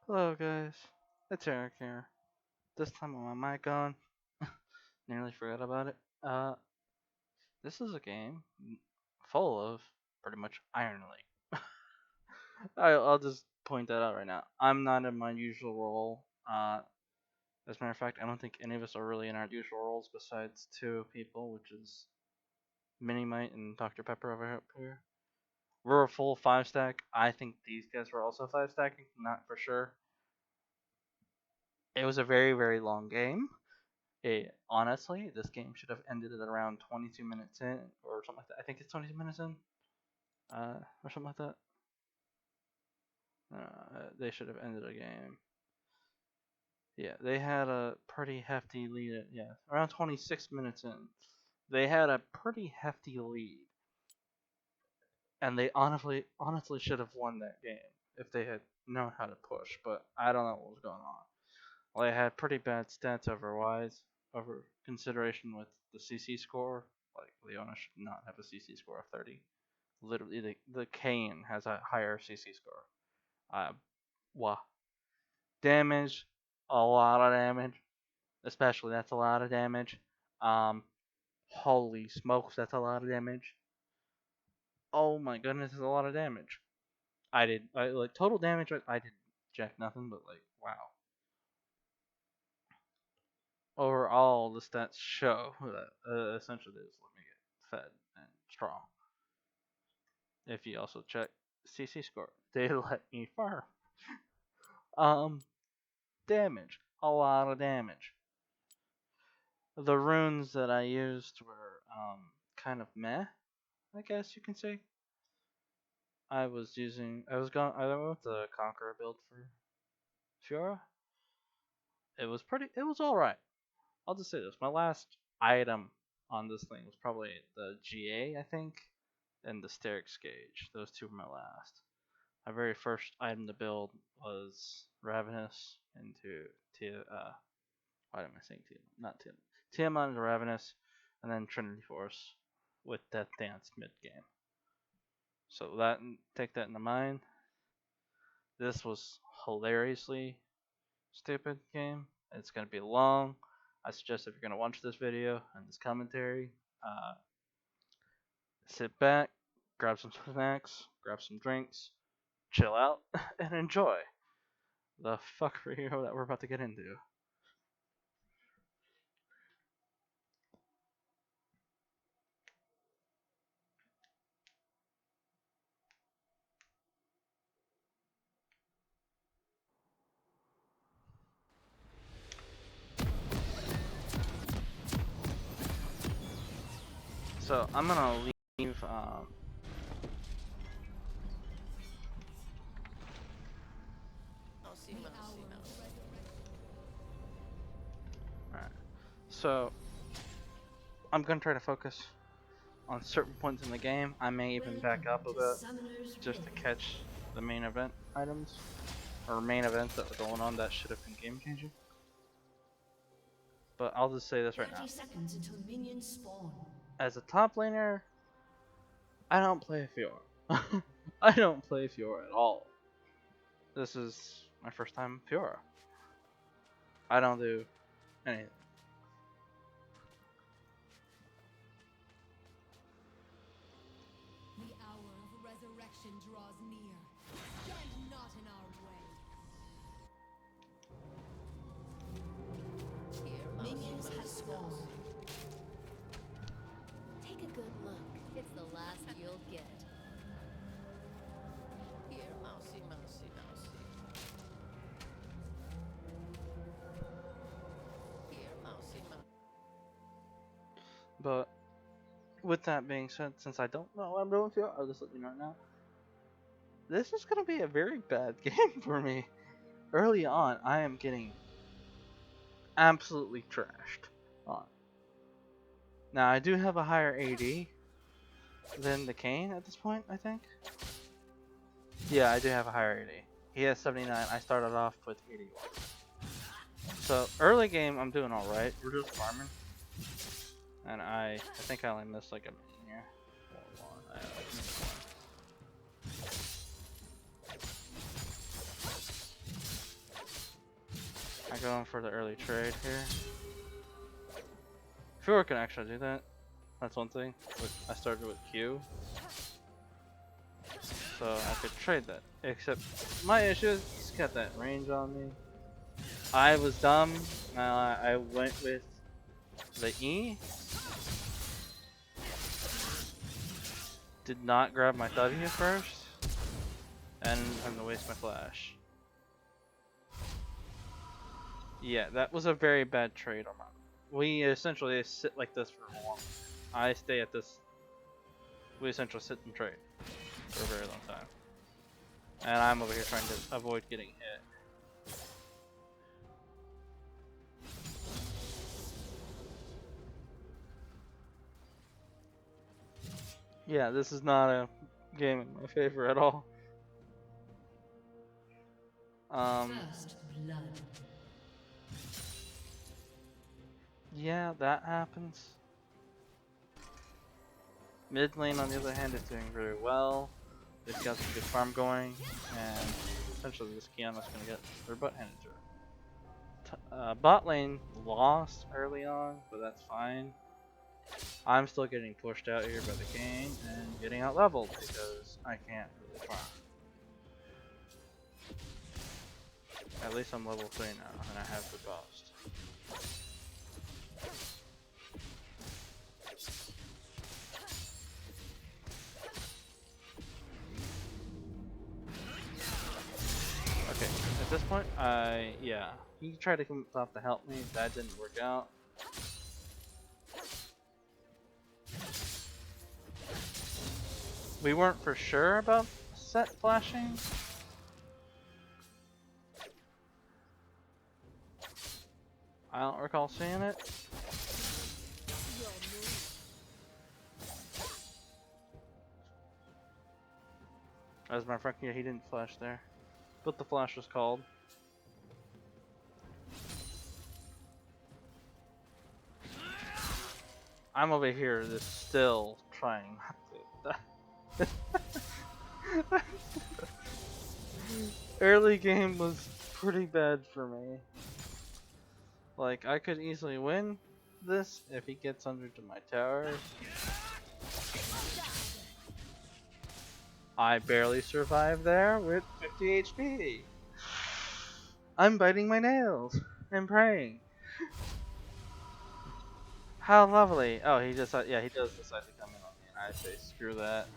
Hello guys, it's Eric here. This time with my mic on. Nearly forgot about it. This is a game full of pretty much Iron League. I'll just point that out right now. I'm not in my usual role. As a matter of fact, I don't think any of us are really in our usual roles besides two people, which is Minimite and Dr. Pepper over here. We're a full 5 stack. I think these guys were also 5 stacking, not for sure. It was a very, very long game. Honestly, this game should have ended at around 22 minutes in, or something like that. I think it's 22 minutes in, or something like that. They should have ended the game. Yeah, they had a pretty hefty lead. Yeah, around 26 minutes in, they had a pretty hefty lead, and they honestly should have won that game if they had known how to push. But I don't know what was going on. Well, they had pretty bad stats over consideration with the CC score. Like Leona should not have a CC score of 30. Literally, the Kane has a higher CC score. Wow. Damage, a lot of damage. Especially, that's a lot of damage. Um, Holy smokes, that's a lot of damage. Oh my goodness, that's a lot of damage. Like total damage. I did jack nothing, but like wow. Overall, the stats show that essentially they just let me get fed and strong. If you also check CC score, they let me farm. Um, Damage, a lot of damage. The runes that I used were kind of meh, I guess you can say. I was I went with the Conqueror build for Fiora. It was alright. I'll just say this. My last item on this thing was probably the GA, I think, and the Sterix Gauge. Those two were my last. My very first item to build was Ravenous into why am I saying Tiamat? Not Tiamat. Tiamat into Ravenous, and then Trinity Force with Death Dance mid game. So take that into mind. This was hilariously stupid game. It's gonna be long. I suggest if you're gonna watch this video and this commentary, sit back, grab some snacks, grab some drinks, chill out, and enjoy the fuckery that we're about to get into. So I'm gonna leave. Alright. So I'm gonna try to focus on certain points in the game. I may even back up a bit just to catch the main event items or main events that were going on that should have been game changing. But I'll just say this right now. As a top laner, I don't play Fiora. I don't play Fiora at all. This is my first time Fiora. I don't do anything. The hour of resurrection draws near. Stand not in our way. Minions have spawned. Take a good look. It's the last you'll get. Here, mousey, mousey, mousey. Here, mousey, mousey. But with that being said, since I don't know what I'm doing Fiora, I'll just let you know right now. This is gonna be a very bad game for me. Early on, I am getting absolutely trashed on. Now I do have a higher AD than the Kane at this point, I think. Yeah, I do have a higher AD. He has 79. I started off with 81. So early game, I'm doing all right. We're just farming, and I think I only missed like a minute here. I missed one. going for the early trade here. Fiora can actually do that. That's one thing. I started with Q, so I could trade that. Except my issue is he's got that range on me. I was dumb. I went with the E. Did not grab my W first, and I'm gonna waste my flash. Yeah, that was a very bad trade on my. We essentially sit like this for a long. I stay at this. We essentially sit and trade for a very long time, and I'm over here trying to avoid getting hit. Yeah, this is not a game in my favor at all. First blood. Yeah, that happens. Mid lane, on the other hand, is doing very well. They've got some good farm going, and essentially this Kiana's gonna get their butt handed to her. Bot lane lost early on, but that's fine. I'm still getting pushed out here by the game and getting out leveled because I can't really farm. At least I'm level 3 now, and I have the ghost. Okay, at this point, yeah, he tried to come up to help me, that didn't work out. We weren't for sure about set flashing. I don't recall seeing it. As a matter of fact, yeah, he didn't flash there. But the flash was called. I'm over here just still trying not to. Early game was pretty bad for me. Like, I could easily win this if he gets under to my towers. I barely survived there with 50 HP. I'm biting my nails and praying. How lovely. Oh, he just, yeah, he does decide to come in on me. And I say, screw that.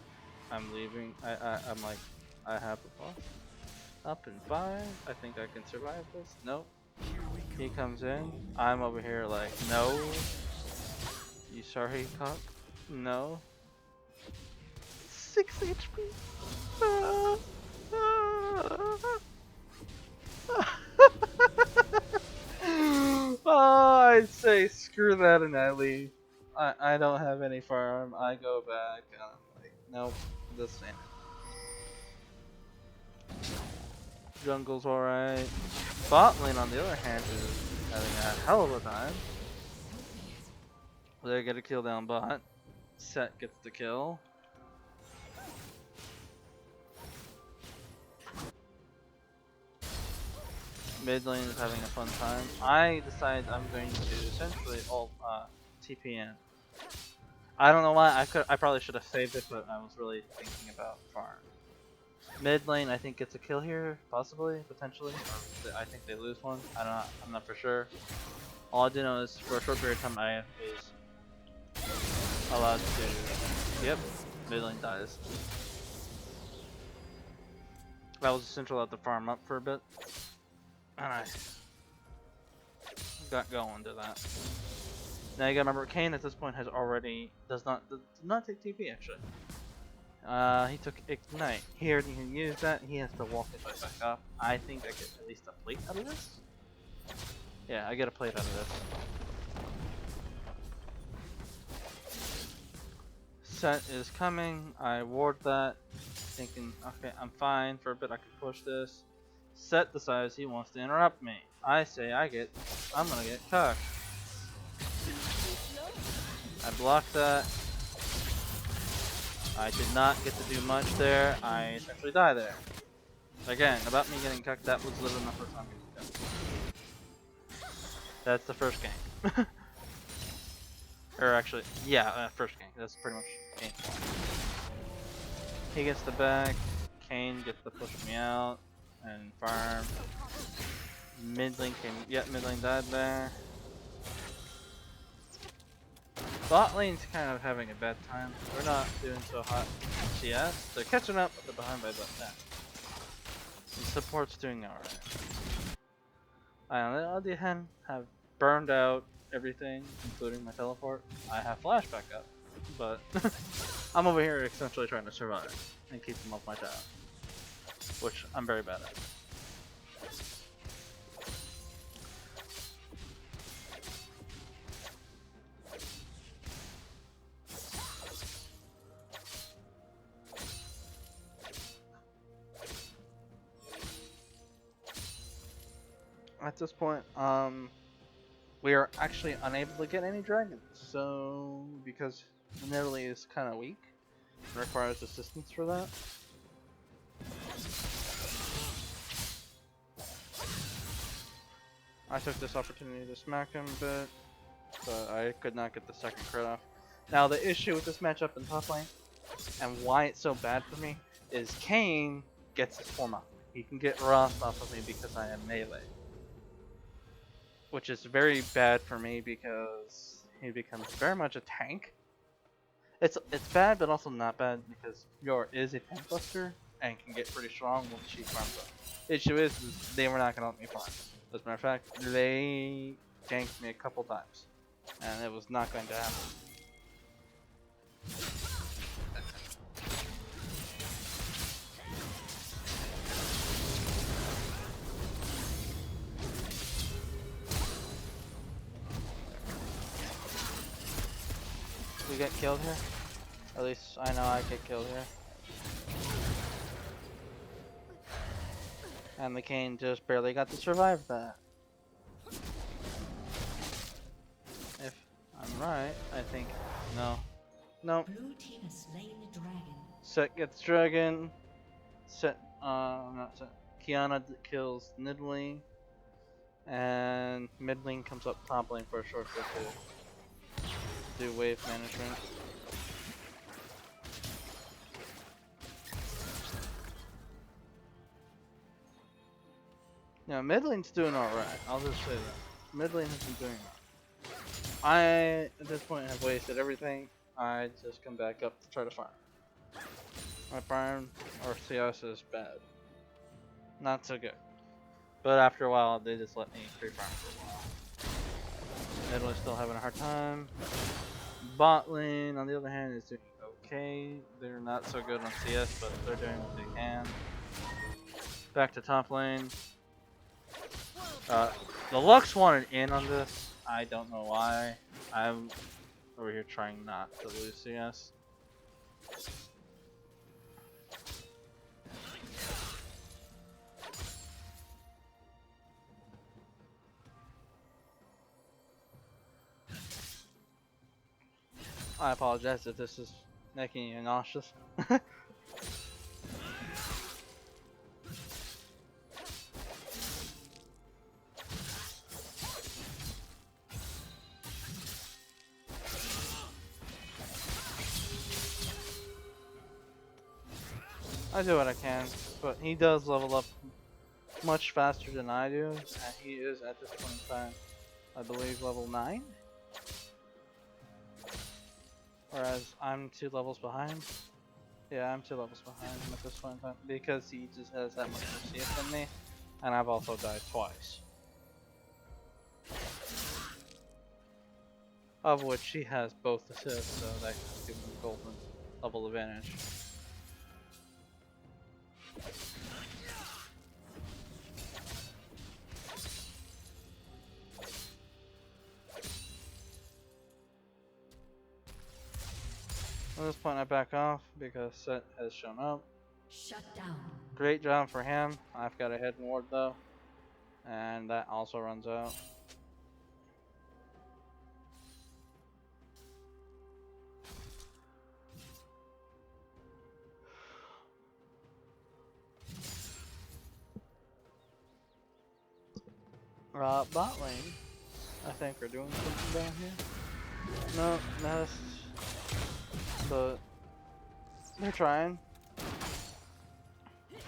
I'm leaving. I'm like, I have a boss. Up in 5. I think I can survive this. Nope. He comes in. I'm over here like, no. You sorry, cop? No. 6 HP. Oh, I say screw that and I leave. I don't have any farm. I go back. And I'm like, nope, this ain't it. Jungle's alright. Bot lane, on the other hand, is having a hell of a time. They get a kill down bot. Set gets the kill. Mid lane is having a fun time. I decide I'm going to essentially ult TP in. I don't know why. I probably should have saved it, but I was really thinking about farm. Mid lane, I think gets a kill here, possibly, potentially. Or I think they lose one. I don't know. I'm not for sure. All I do know is for a short period of time, I was allowed to. Yep, mid lane dies. I was essentially allowed to farm up for a bit. And I got going to that. Now you gotta remember, Kane at this point has already does not take TP actually. He took Ignite. Here he can use that. He has to walk his way back up. I think I get at least a plate out of this. Yeah, I get a plate out of this. Set is coming. I ward that, thinking, okay, I'm fine for a bit. I can push this. Set decides he wants to interrupt me. I say I'm gonna get cucked. I blocked that. I did not get to do much there. I essentially die there. Again, about me getting cucked, that was literally my first time getting cucked. That's the first gank. Or actually, yeah, first gank. That's pretty much gank one. He gets the back. Kane gets to push me out and farm. Mid lane came. Yeah, mid lane died there. Bot lane's kind of having a bad time. They're not doing so hot in CS. They're catching up, but they're behind by about that. And support's doing alright. I, on the other hand, have burned out everything, including my teleport. I have flash back up, but I'm over here essentially trying to survive and keep them off my tower, which I'm very bad at. At this point, we are actually unable to get any dragons, so because Nidalee is kind of weak, it requires assistance for that. I took this opportunity to smack him a bit, but I could not get the second crit off. Now the issue with this matchup in top lane, and why it's so bad for me, is Kane gets his form off. He can get Roth off of me because I am melee. Which is very bad for me because he becomes very much a tank. It's bad, but also not bad because Fiora is a tank buster and can get pretty strong once she farms up. Issue is they were not gonna let me farm. As a matter of fact, they ganked me a couple times, and it was not going to happen. We get killed here? At least I know I get killed here. And the Kane just barely got to survive that. If I'm right, I think. No. Nope. Blue team has slain the dragon. Set gets dragon. Not Set. Kiana kills Nidalee. And mid lane comes up top lane for a short bit to do wave management. Yeah, mid lane's doing alright. I'll just say that. Mid lane has been doing alright. I, at this point, have wasted everything. I just come back up to try to farm. My farm or CS is bad. Not so good. But after a while, they just let me free farm for a while. Mid lane's still having a hard time. Bot lane, on the other hand, is doing okay. They're not so good on CS, but they're doing what they can. Back to top lane. The Lux wanted in on this. I don't know why. I'm over here trying not to lose CS. I apologize if this is making you nauseous. I do what I can, but he does level up much faster than I do, and he is at this point in time, I believe, level 9? Whereas I'm 2 levels behind. Yeah, I'm 2 levels behind him at this point in time, because he just has that much more CS than me, and I've also died twice. Of which he has both assists, so that gives him golden level advantage. At this point I back off because Set has shown up. Shut down. Great job for him. I've got a hidden ward though. And that also runs out. Bot lane. I think we're doing something down here. No, nest. But they're trying.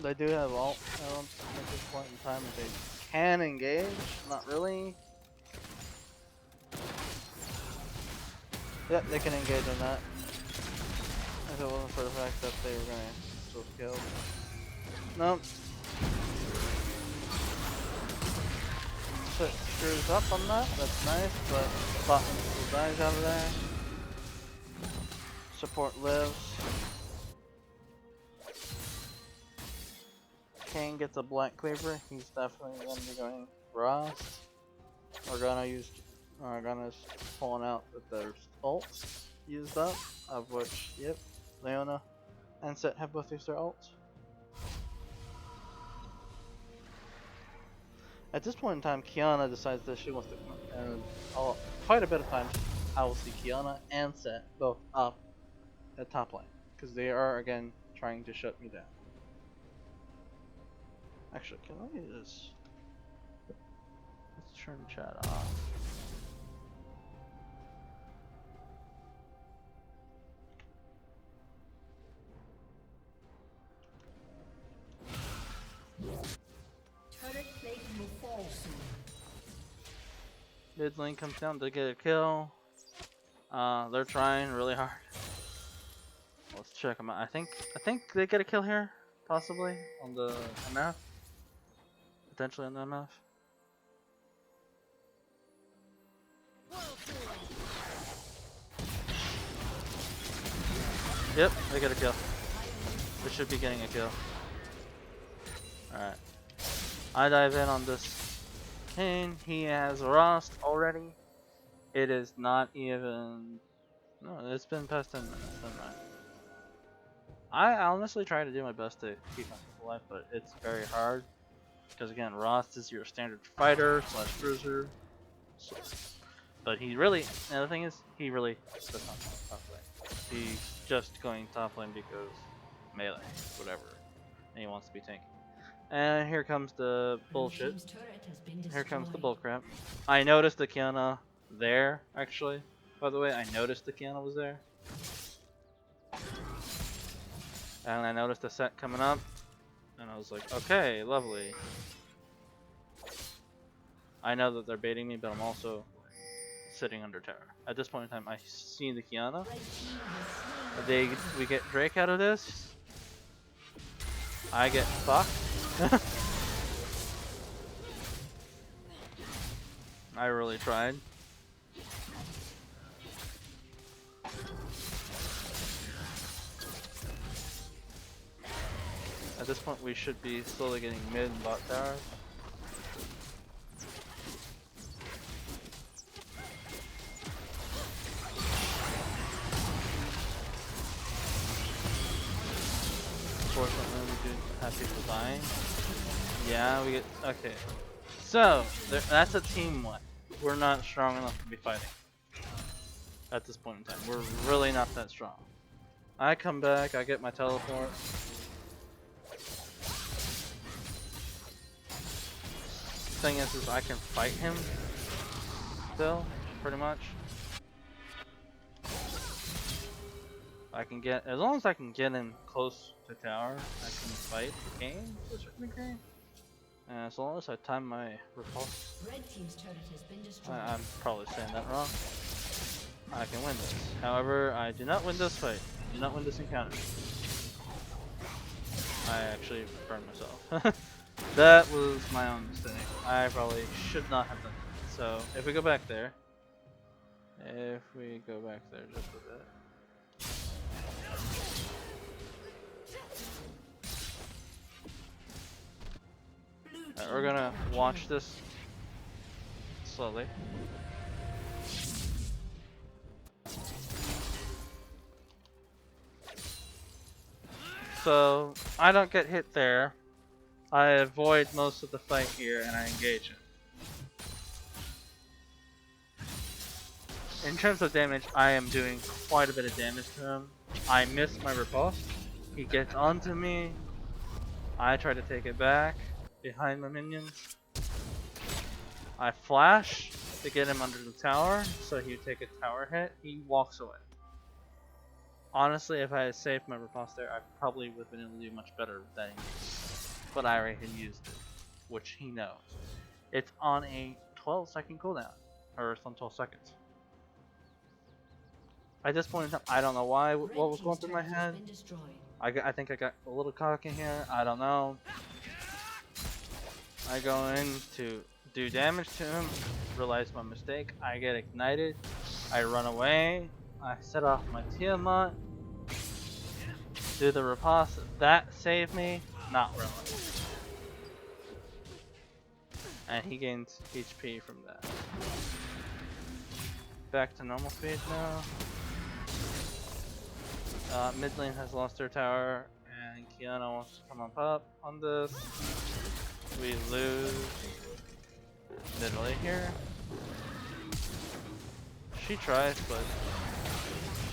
They do have ult. I don't at this point in time if they can engage. Not really. Yep, they can engage on that. If it wasn't for the fact that they were gonna still kill. Nope. So it screws up on that. That's nice, but bottom still dies out of there. Support lives. Kane gets a black cleaver. He's definitely gonna be going Ross. Organa's pulling out that there's ults used up, of which, yep, Leona and Set have both used their ults. At this point in time, Kiana decides that she wants to come up, and quite a bit of times I will see Kiana and Set both up at top lane, because they are again trying to shut me down. Actually, can I just let's turn chat off. Turret plate will fall soon. Mid lane comes down to get a kill. They're trying really hard. Let's check them out. I think they get a kill here, possibly on the MF, potentially on the MF. Yep, they get a kill. They should be getting a kill. Alright. I dive in on this Kane. He has Rost already. It is not even... No, it's been past 10 minutes. Never mind. I honestly try to do my best to keep myself alive, but it's very hard. Because again, Rost is your standard fighter / bruiser. So, but he really... And the thing is, he really does not go top lane. He's just going top lane because melee, whatever. And he wants to be tanky. And here comes the bullshit. Here comes the bullcrap. I noticed the Kiana there, actually. By the way, I noticed the Kiana was there. And I noticed the Set coming up. And I was like, okay, lovely. I know that they're baiting me, but I'm also sitting under tower. At this point in time, I see the Kiana. We get Drake out of this. I get fucked. I really tried. At this point, we should be slowly getting mid and bot towers. Unfortunately, we do have people dying. Yeah, we get... Okay. So, that's a team one. We're not strong enough to be fighting. At this point in time. We're really not that strong. I come back, I get my teleport. Thing is I can fight him still, pretty much. I can get, as long as I can get him close to tower, I can fight the game to a certain degree. And as long as I time my repulse, Red team's turret has been destroyed. I'm probably saying that wrong, I can win this. However, I do not win this fight. I do not win this encounter. I actually burned myself. That was my own mistake. I probably should not have done that. So, if we go back there, just a bit. Alright, we're gonna watch this slowly. So, I don't get hit there. I avoid most of the fight here and I engage him. In terms of damage, I am doing quite a bit of damage to him. I miss my riposte. He gets onto me. I try to take it back behind my minions. I flash. to get him under the tower, so he would take a tower hit. He walks away. Honestly, if I had saved my riposte there, I probably would have been able to do much better than he used. But I already used it, which he knows. It's on a 12-second cooldown, or some 12 seconds. At this point in time, I don't know why, what was going through my head. I think I got a little cocky here, I don't know. I go in to do damage to him, realize my mistake, I get ignited, I run away, I set off my Tiamat, do the riposte, that saved me, not really. And he gains HP from that. Back to normal speed now. Mid lane has lost their tower, and Kiana wants to come up on this. We lose mid lane here. She tries, but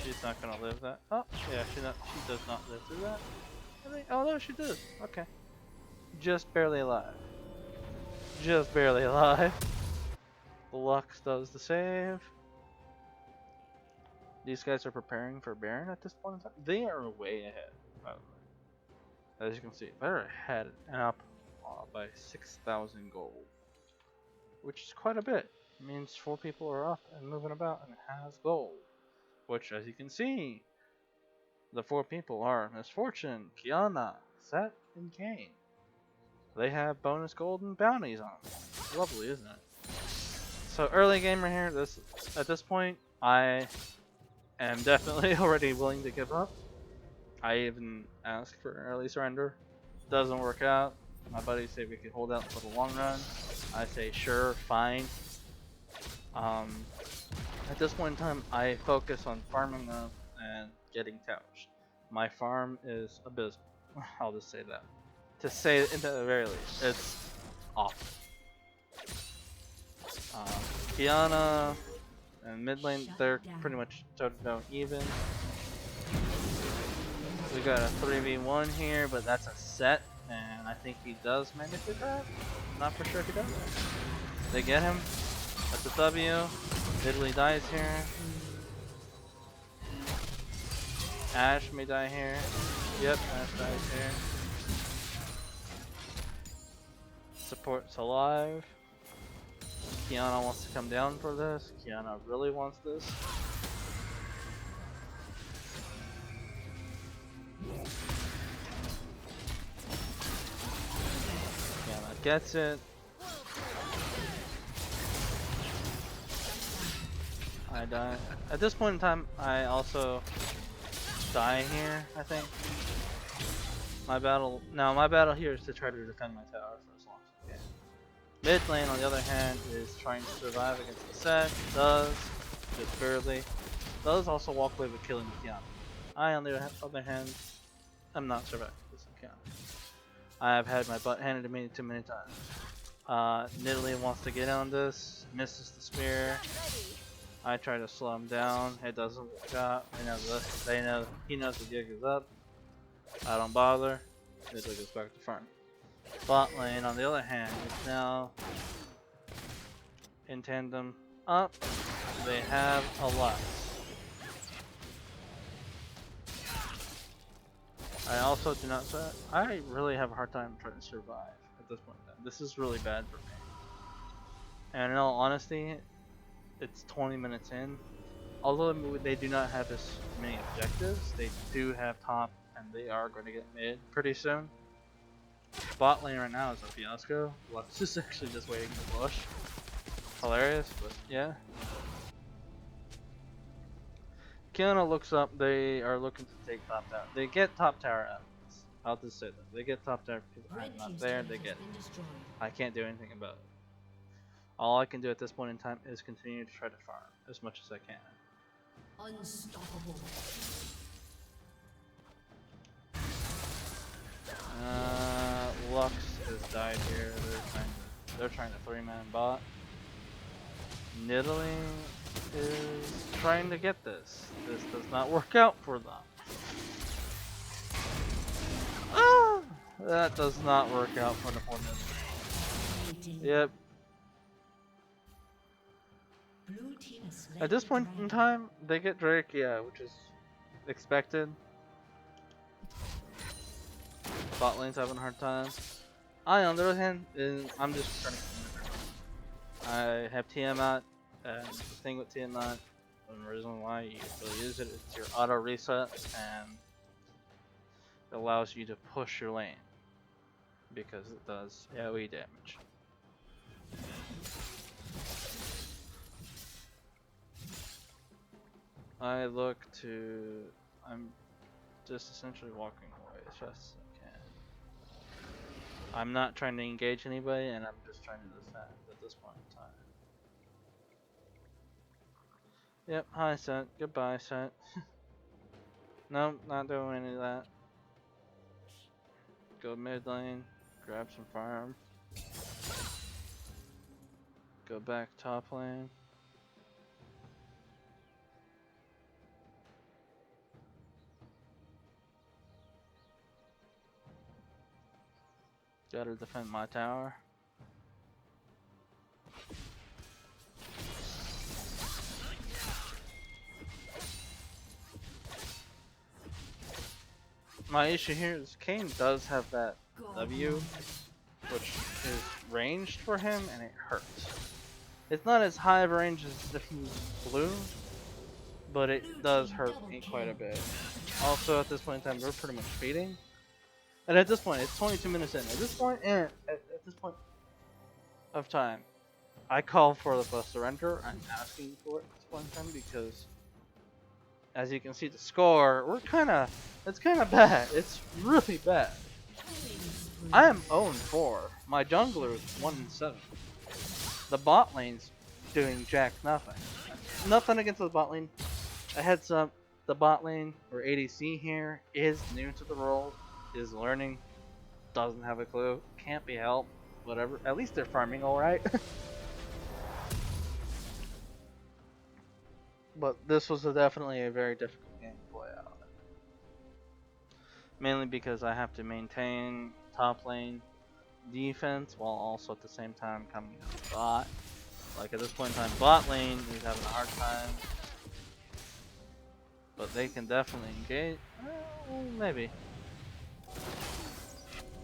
she's not gonna live that. Oh, yeah, she does not live through that. Oh no, she did. Okay, just barely alive. Just barely alive. Lux does the save. These guys are preparing for Baron at this point in time. They are way ahead, by the way. As you can see, they're ahead and up by 6,000 gold, which is quite a bit. It means 4 people are up and moving about and has gold. Which, as you can see, the 4 people are Misfortune, Kiana, Set, and Kane. They have bonus gold and bounties on them. Lovely, isn't it? So early gamer here. At this point, I am definitely already willing to give up. I even asked for an early surrender. Doesn't work out. My buddies say we could hold out for the long run. I say sure, fine. At this point in time, I focus on farming them and getting towers. My farm is abysmal. I'll just say that. To say it at the very least, it's awful. Kiana and mid lane, they're pretty much toe-to-toe even. We got a 3v1 here, but that's a set, and I think he does manage to that. Not for sure if he does. They get him. That's a W. Italy dies here. Ashe may die here. Yep, Ashe dies here. Support's alive. Kiana wants to come down for this. Kiana really wants this. Kiana gets it. I die. At this point in time, I also die here, I think. My battle here is to try to defend my tower for as long as I can. Mid lane, on the other hand, is trying to survive against the set. Does, just barely. Does also walk away with killing Kiana. I, on the other hand, am not surviving this Kiana. I have had my butt handed to me too many times. Nidalee wants to get on this, misses the spear. I try to slow him down. It doesn't work out. He knows the gig is up. I don't bother. Nidalee goes back to farm. Bot lane, on the other hand, is now in tandem up. They have a lot. I also do not. I really have a hard time trying to survive at this point. This is really bad for me. And in all honesty, it's 20 minutes in. Although they do not have as many objectives, they do have top, and they are going to get mid pretty soon. Bot lane right now is a fiasco. Lux is actually just waiting to push. Hilarious, but yeah. Kiana looks up. They are looking to take top tower. They get top tower out of this. I'll just say that. They get top tower because I'm not there. They get it. I can't do anything about it. All I can do at this point in time is continue to try to farm as much as I can. Unstoppable. Lux has died here. They're trying to 3-man bot. Nidalee is trying to get this. This does not work out for them. Ah, that does not work out for the poor Nidalee. Yep. Blue team has slain At this the point in dragon. time, they get Drake, yeah, which is expected. Bot lane's having a hard time. I, on the other hand, I'm just trying to keep I have Tiamat, and the thing with Tiamat, and the reason why you really use it, it's your auto reset, and it allows you to push your lane because it does AoE damage. I look to, I'm just essentially walking away as fast as I can. I'm not trying to engage anybody, and I'm just trying to defend at this point in time. Yep, hi Set, goodbye Set. No, not doing any of that. Go mid lane, grab some farm. Go back top lane. Gotta defend my tower. My issue here is Kane does have that W, which is ranged for him, and it hurts. It's not as high of a range as if he was blue, but it does hurt me quite a bit. Also, at this point in time, we're pretty much feeding. And at this point, it's 22 minutes in. At this point, at this point of time, I call for the surrender. I'm asking for it at this point in time because, as you can see, the score, it's kind of bad. It's really bad. I am 0-4. My jungler is 1-7. The bot lane's doing jack nothing. Nothing against the bot lane. A heads up, the bot lane, or ADC here, is new to the role, is learning, doesn't have a clue, can't be helped, whatever. At least they're farming alright. But this was definitely a very difficult game to play out. Mainly because I have to maintain top lane defense while also at the same time coming out bot. Like at this point in time, bot lane is having a hard time. But they can definitely engage. Maybe.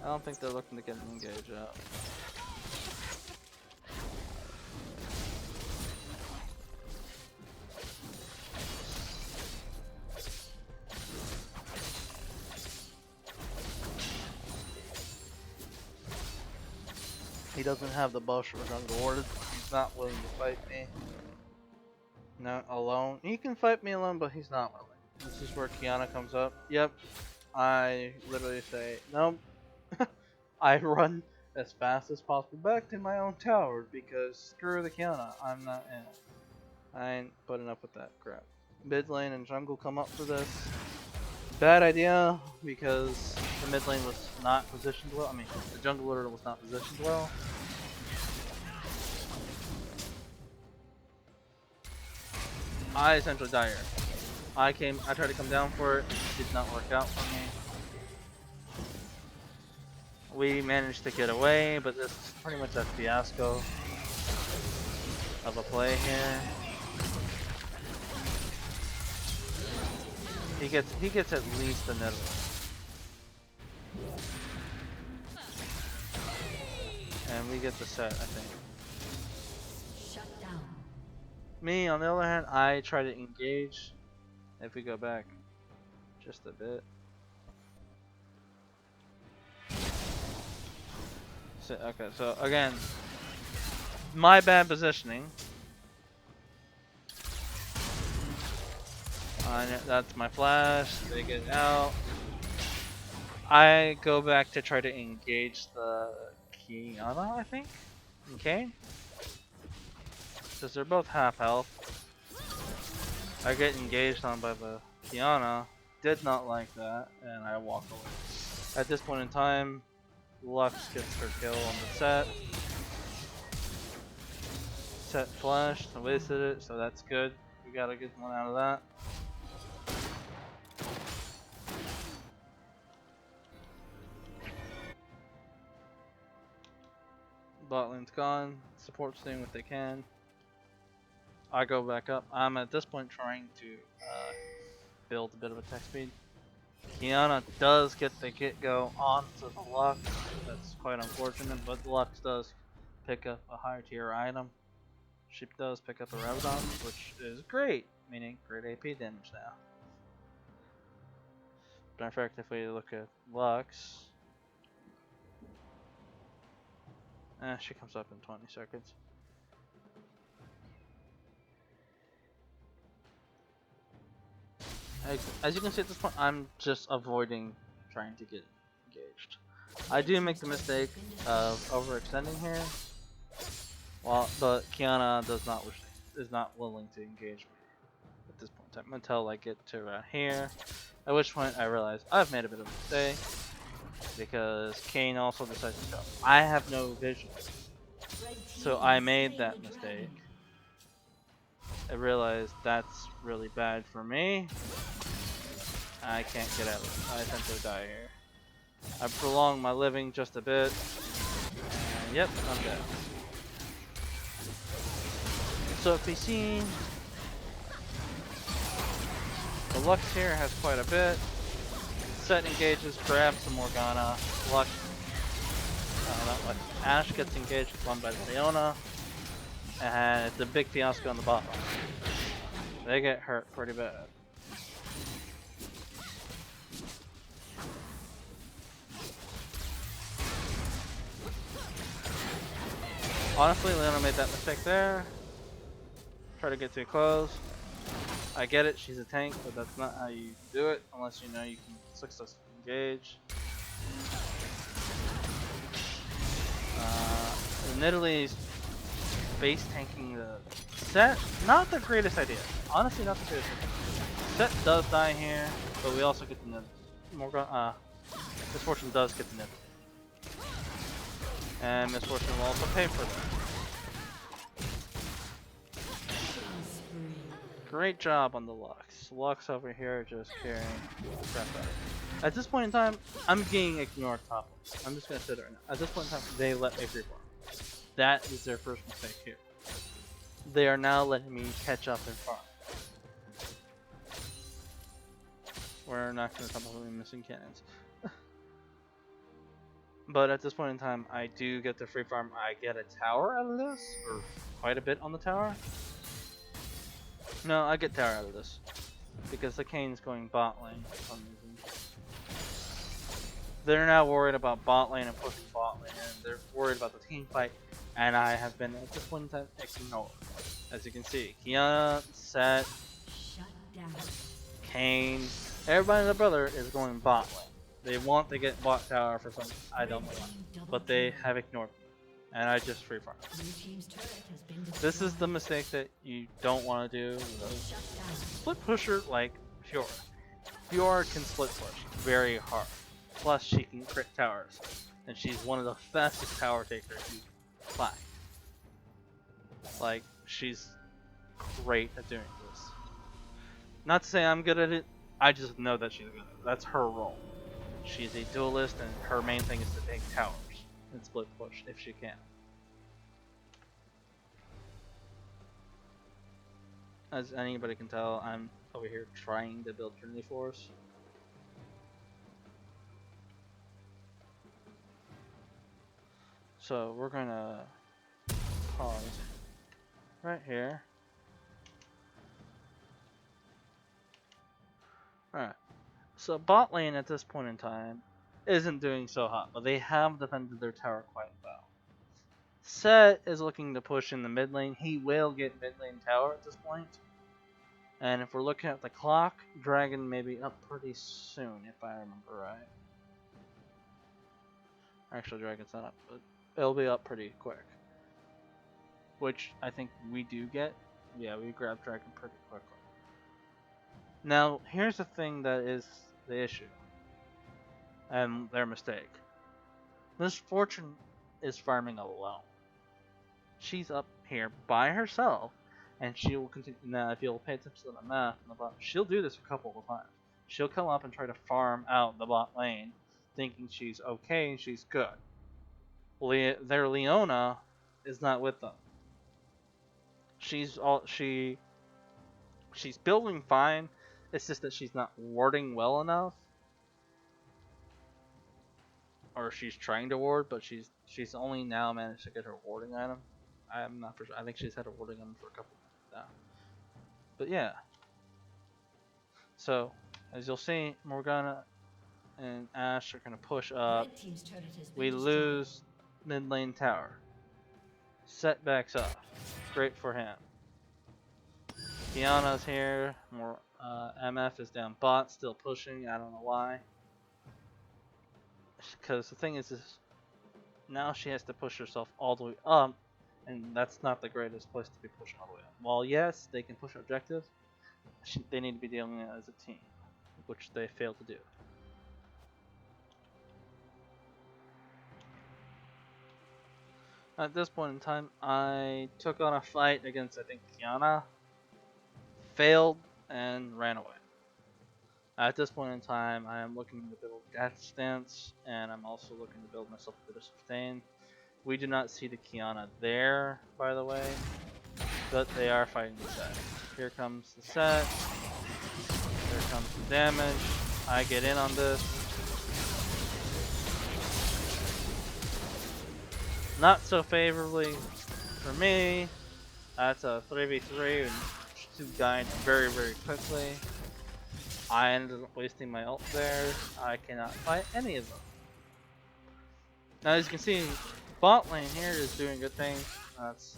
I don't think they're looking to get an engage out. He doesn't have the bush or jungle warded. He's not willing to fight me. Not alone. He can fight me alone, but he's not willing. This is where Kiana comes up. Yep. I literally say, nope. I run as fast as possible back to my own tower because screw the Kiana. I'm not in it. I ain't putting up with that crap. Mid lane and jungle come up for this. Bad idea because the mid lane was not positioned well. I mean, the jungle order was not positioned well. I essentially die here. I tried to come down for it. Did not work out for me. We managed to get away, but this is pretty much a fiasco of a play here. He gets at least a middle. And we get the set, I think. Shut down. Me, on the other hand, I try to engage. If we go back just a bit. So, okay, so again, my bad positioning. That's my flash. They get out. I go back to try to engage the Kiana, I think. Okay. Because they're both half health. I get engaged on by the Kiana. Did not like that, and I walk away. At this point in time, Lux gets her kill on the set. Set flashed, I wasted it, so that's good. We got a good one out of that. Bot lane's gone. Support's doing what they can. I go back up. I'm at this point trying to build a bit of attack speed. Kiana does get the get-go onto the Lux. That's quite unfortunate, but the Lux does pick up a higher tier item. She does pick up a Revdon, which is great, meaning great AP damage now. Matter of fact, if we look at Lux, she comes up in 20 seconds. As you can see at this point, I'm just avoiding trying to get engaged. I do make the mistake of overextending here, but Kiana is not willing to engage me at this point in time until I get to around here. At which point I realize I've made a bit of a mistake because Kane also decides to go. I have no vision, so I made that mistake. I realized that's really bad for me. I can't get out of it. I essentially die here. I prolong my living just a bit. And yep, I'm dead. So if we see, the Lux here has quite a bit. Set engages, grabs some Morgana. Lux, not Lux. Ashe gets engaged, won by Leona. And it's a big fiasco on the bottom. They get hurt pretty bad. Honestly, Leona made that mistake there. Try to get too close. I get it, she's a tank, but that's not how you do it unless you know you can successfully engage. Nidalee base tanking the set, not the greatest idea. Honestly, not the greatest idea. Set does die here, but we also get the Nidalee. Misfortune does get the Nidalee. And Misfortune will also pay for that. Great job on the Lux. Lux over here just carrying crap out. At this point in time, I'm being ignored top lane. I'm just gonna sit there now. At this point in time, they let me free farm. That is their first mistake here. They are now letting me catch up and farm. We're not gonna talk about missing cannons. But at this point in time, I do get the free farm. I get a tower out of this, or quite a bit on the tower. No, I get tower out of this because the Kane's going bot lane for some reason. They're now worried about bot lane and pushing bot lane, and they're worried about the team fight. And I have been at this point in time ignored. As you can see, Kiana, Set, Kane, everybody and their brother is going bot lane. They want to get bot tower for some, I don't know why, but they have ignored me, and I just free farm. This is the mistake that you don't want to do. Split pusher like Fiora. Fiora can split push very hard. Plus she can crit towers, and she's one of the fastest tower takers you can find. Like, she's great at doing this. Not to say I'm good at it, I just know that she's good at it. That's her role. She's a duelist, and her main thing is to take towers and split push if she can. As anybody can tell, I'm over here trying to build Trinity Force. So we're gonna pause right here. Alright. So bot lane at this point in time isn't doing so hot, but they have defended their tower quite well. Set is looking to push in the mid lane. He will get mid lane tower at this point. And if we're looking at the clock, Dragon may be up pretty soon, if I remember right. Actually, Dragon's not up, but it'll be up pretty quick. Which I think we do get. Yeah, we grab Dragon pretty quickly. Now, here's the thing that is the issue. And their mistake. Misfortune is farming alone. She's up here by herself, and she will continue. Now, if you'll pay attention to the math on the bottom, she'll do this a couple of times. She'll come up and try to farm out the bot lane, thinking she's okay and she's good. Their Leona is not with them. she's building fine. It's just that she's not warding well enough, or she's trying to ward, but she's only now managed to get her warding item. I'm not for sure. I think she's had a warding item for a couple now. But yeah. So as you'll see, Morgana and Ashe are gonna push up. Red team's turret has been We destroyed. lose mid lane tower. Setbacks up. Great for him. Kiana's here. More MF is down bot, still pushing. I don't know why. Because the thing is now she has to push herself all the way up, and that's not the greatest place to be pushing all the way up. While yes, they can push objectives, they need to be dealing it as a team, which they fail to do. At this point in time, I took on a fight against, I think, Kiana, failed, and ran away. At this point in time, I am looking to build Death Stance, and I'm also looking to build myself a bit of Sustain. We do not see the Kiana there, by the way, but they are fighting the set. Here comes the set, here comes the damage, I get in on this. Not so favorably for me. That's a 3v3 and two died very, very quickly. I ended up wasting my ult there. I cannot fight any of them. Now as you can see, bot lane here is doing good things. That's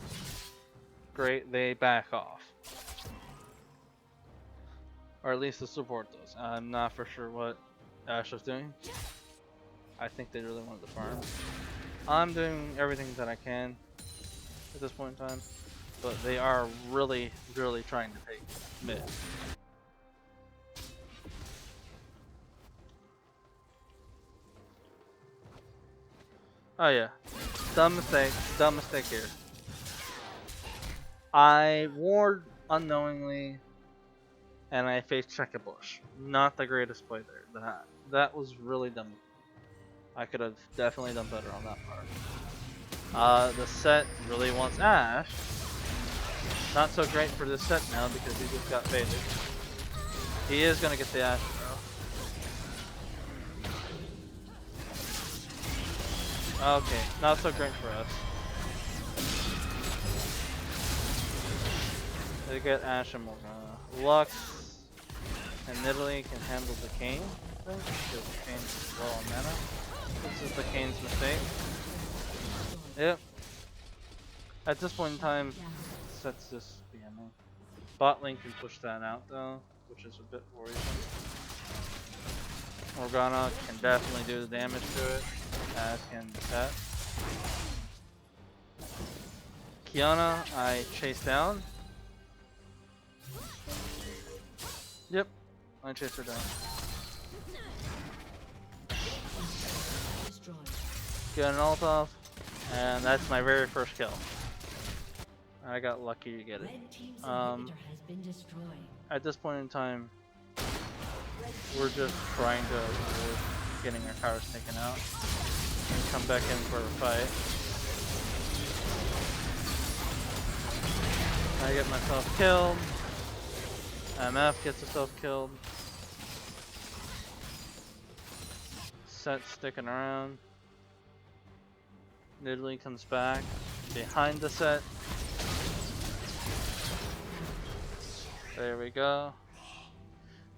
great. They back off. Or at least the support does. I'm not for sure what Ashe is doing. I think they really wanted to farm. I'm doing everything that I can at this point in time, but they are really, really trying to take mid. Oh yeah, dumb mistake here. I ward unknowingly, and I face check a bush. Not the greatest play there. That was really dumb. I could have definitely done better on that part. The set really wants Ashe. Not so great for this set now because he just got baited. He is gonna get the Ashe though. Okay, not so great for us. They get Ashe and Morgana. Lux and Nidalee can handle the Kayn, I think, because the Kayn's low on mana. This is the Kayn's mistake. Yep. At this point in time, sets this BMing. Bot lane can push that out though, which is a bit worrisome. Morgana can definitely do the damage to it, as can Set. Kiana, I chase down. Yep, I chase her down. Get an ult off, and that's my very first kill. I got lucky to get it. At this point in time, we're just trying to avoid getting our towers taken out and come back in for a fight. I get myself killed. MF gets herself killed. Set sticking around. Nidalee comes back behind the set. There we go.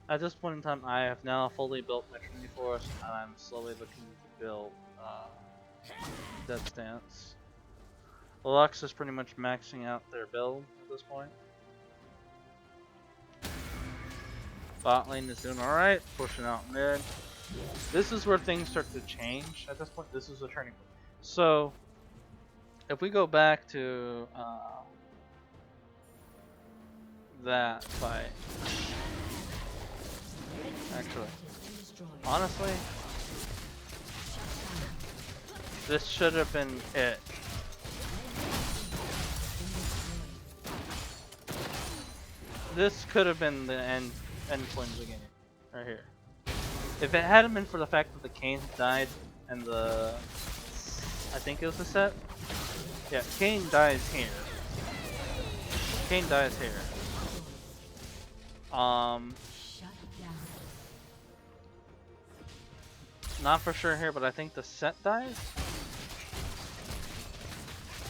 At this point in time, I have now fully built my Trinity Forest, and I'm slowly looking to build Death Stance. Lux is pretty much maxing out their build at this point. Bot lane is doing alright, pushing out mid. This is where things start to change. At this point, this is a turning point. So, if we go back to that fight, actually, honestly, this should have been it. This could have been the end point of the game, right here. If it hadn't been for the fact that the Kayn died and the, I think it was the set. Yeah, Kayn dies here. Kane dies here. Shut down. Not for sure here, but I think the set dies.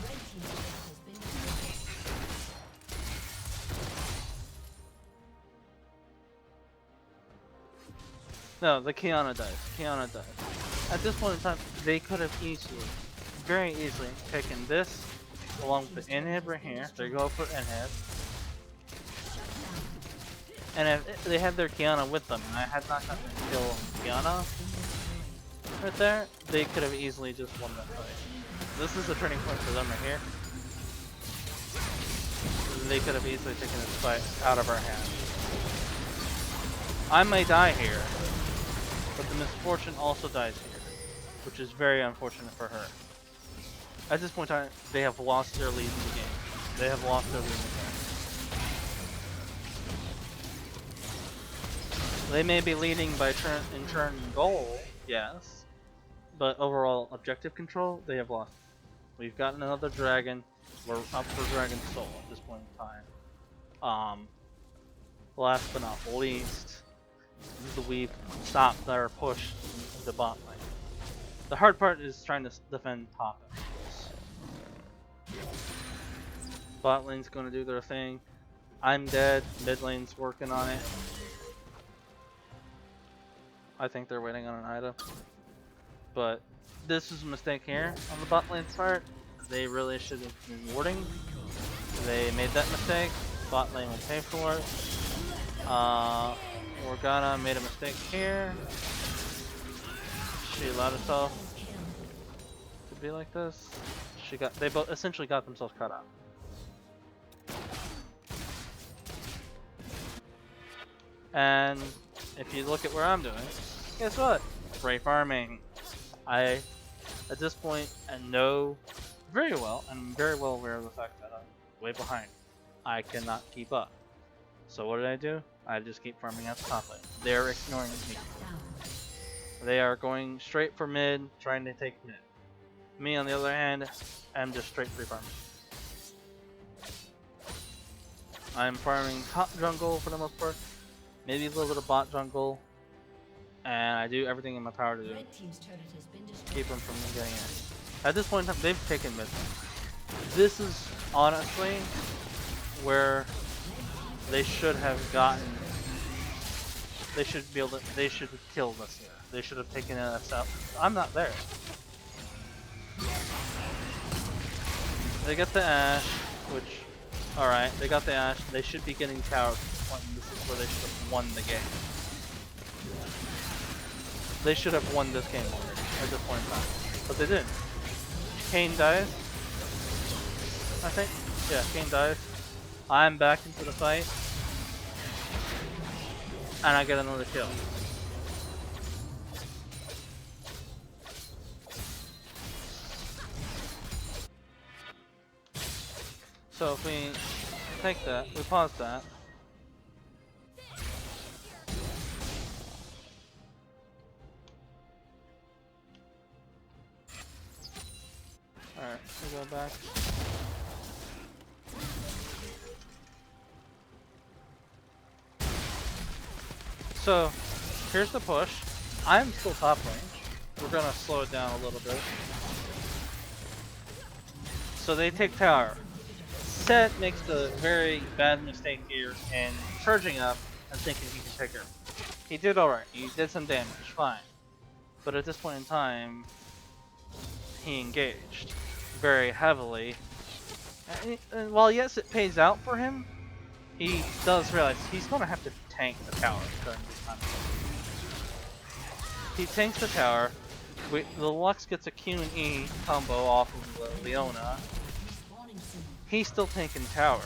Red team's turret has been destroyed. No, the Kiana dies. Kiana dies. At this point in time, they could have easily, very easily, taken this along with the inhib right here. They go for inhib. And if they had their Kiana with them, and I had not gotten to kill Kiana right there, they could have easily just won that fight. This is the turning point for them right here. They could have easily taken this fight out of our hands. I may die here, but the misfortune also dies here, which is very unfortunate for her. At this point in time, they have lost their lead in the game. They have lost their lead in the game. They may be leading by turn goal, yes, but overall objective control, they have lost. We've gotten another dragon. We're up for Dragon Soul at this point in time. Last but not least, we've stopped their push into bot lane. The hard part is trying to defend top. Bot lane's going to do their thing. I'm dead. Mid lane's working on it. I think they're waiting on an item. But this is a mistake here on the bot lane's part. They really should have been warding. They made that mistake. Bot lane will pay for it. Morgana made a mistake here. She allowed herself to be like this. They both essentially got themselves cut out. And if you look at where I'm doing, guess what? Free farming. I, at this point, know very well, and I'm very well aware of the fact that I'm way behind. I cannot keep up. So what do? I just keep farming at the top lane. They're ignoring me. They are going straight for mid, trying to take mid. Me, on the other hand, am just straight free farming. I'm farming top jungle for the most part, maybe a little bit of bot jungle, and I do everything in my power to Red team's turret has been destroyed. keep them from getting in. At this point in time, they've taken mid. This is honestly where they should have gotten. They should be able to. They should have killed us here. They should have taken us out. I'm not there. They get the Ash, which, alright, they got the Ash. They should be getting tower. This is where they should have won the game. They should have won this game at this point in time. But they didn't. Kane dies. I think. Yeah, Kane dies. I'm back into the fight. And I get another kill. So if we take that, we pause that. Alright, we go back. So, here's the push. I'm still top range. We're gonna slow it down a little bit. So they take tower. Set makes the very bad mistake here in charging up and thinking he can take her. He did alright. He did some damage, fine. But at this point in time, he engaged very heavily. And while yes, it pays out for him, he does realize he's going to have to tank the tower during this time. He tanks the tower. The Lux gets a Q and E combo off of Leona. He's still tanking tower.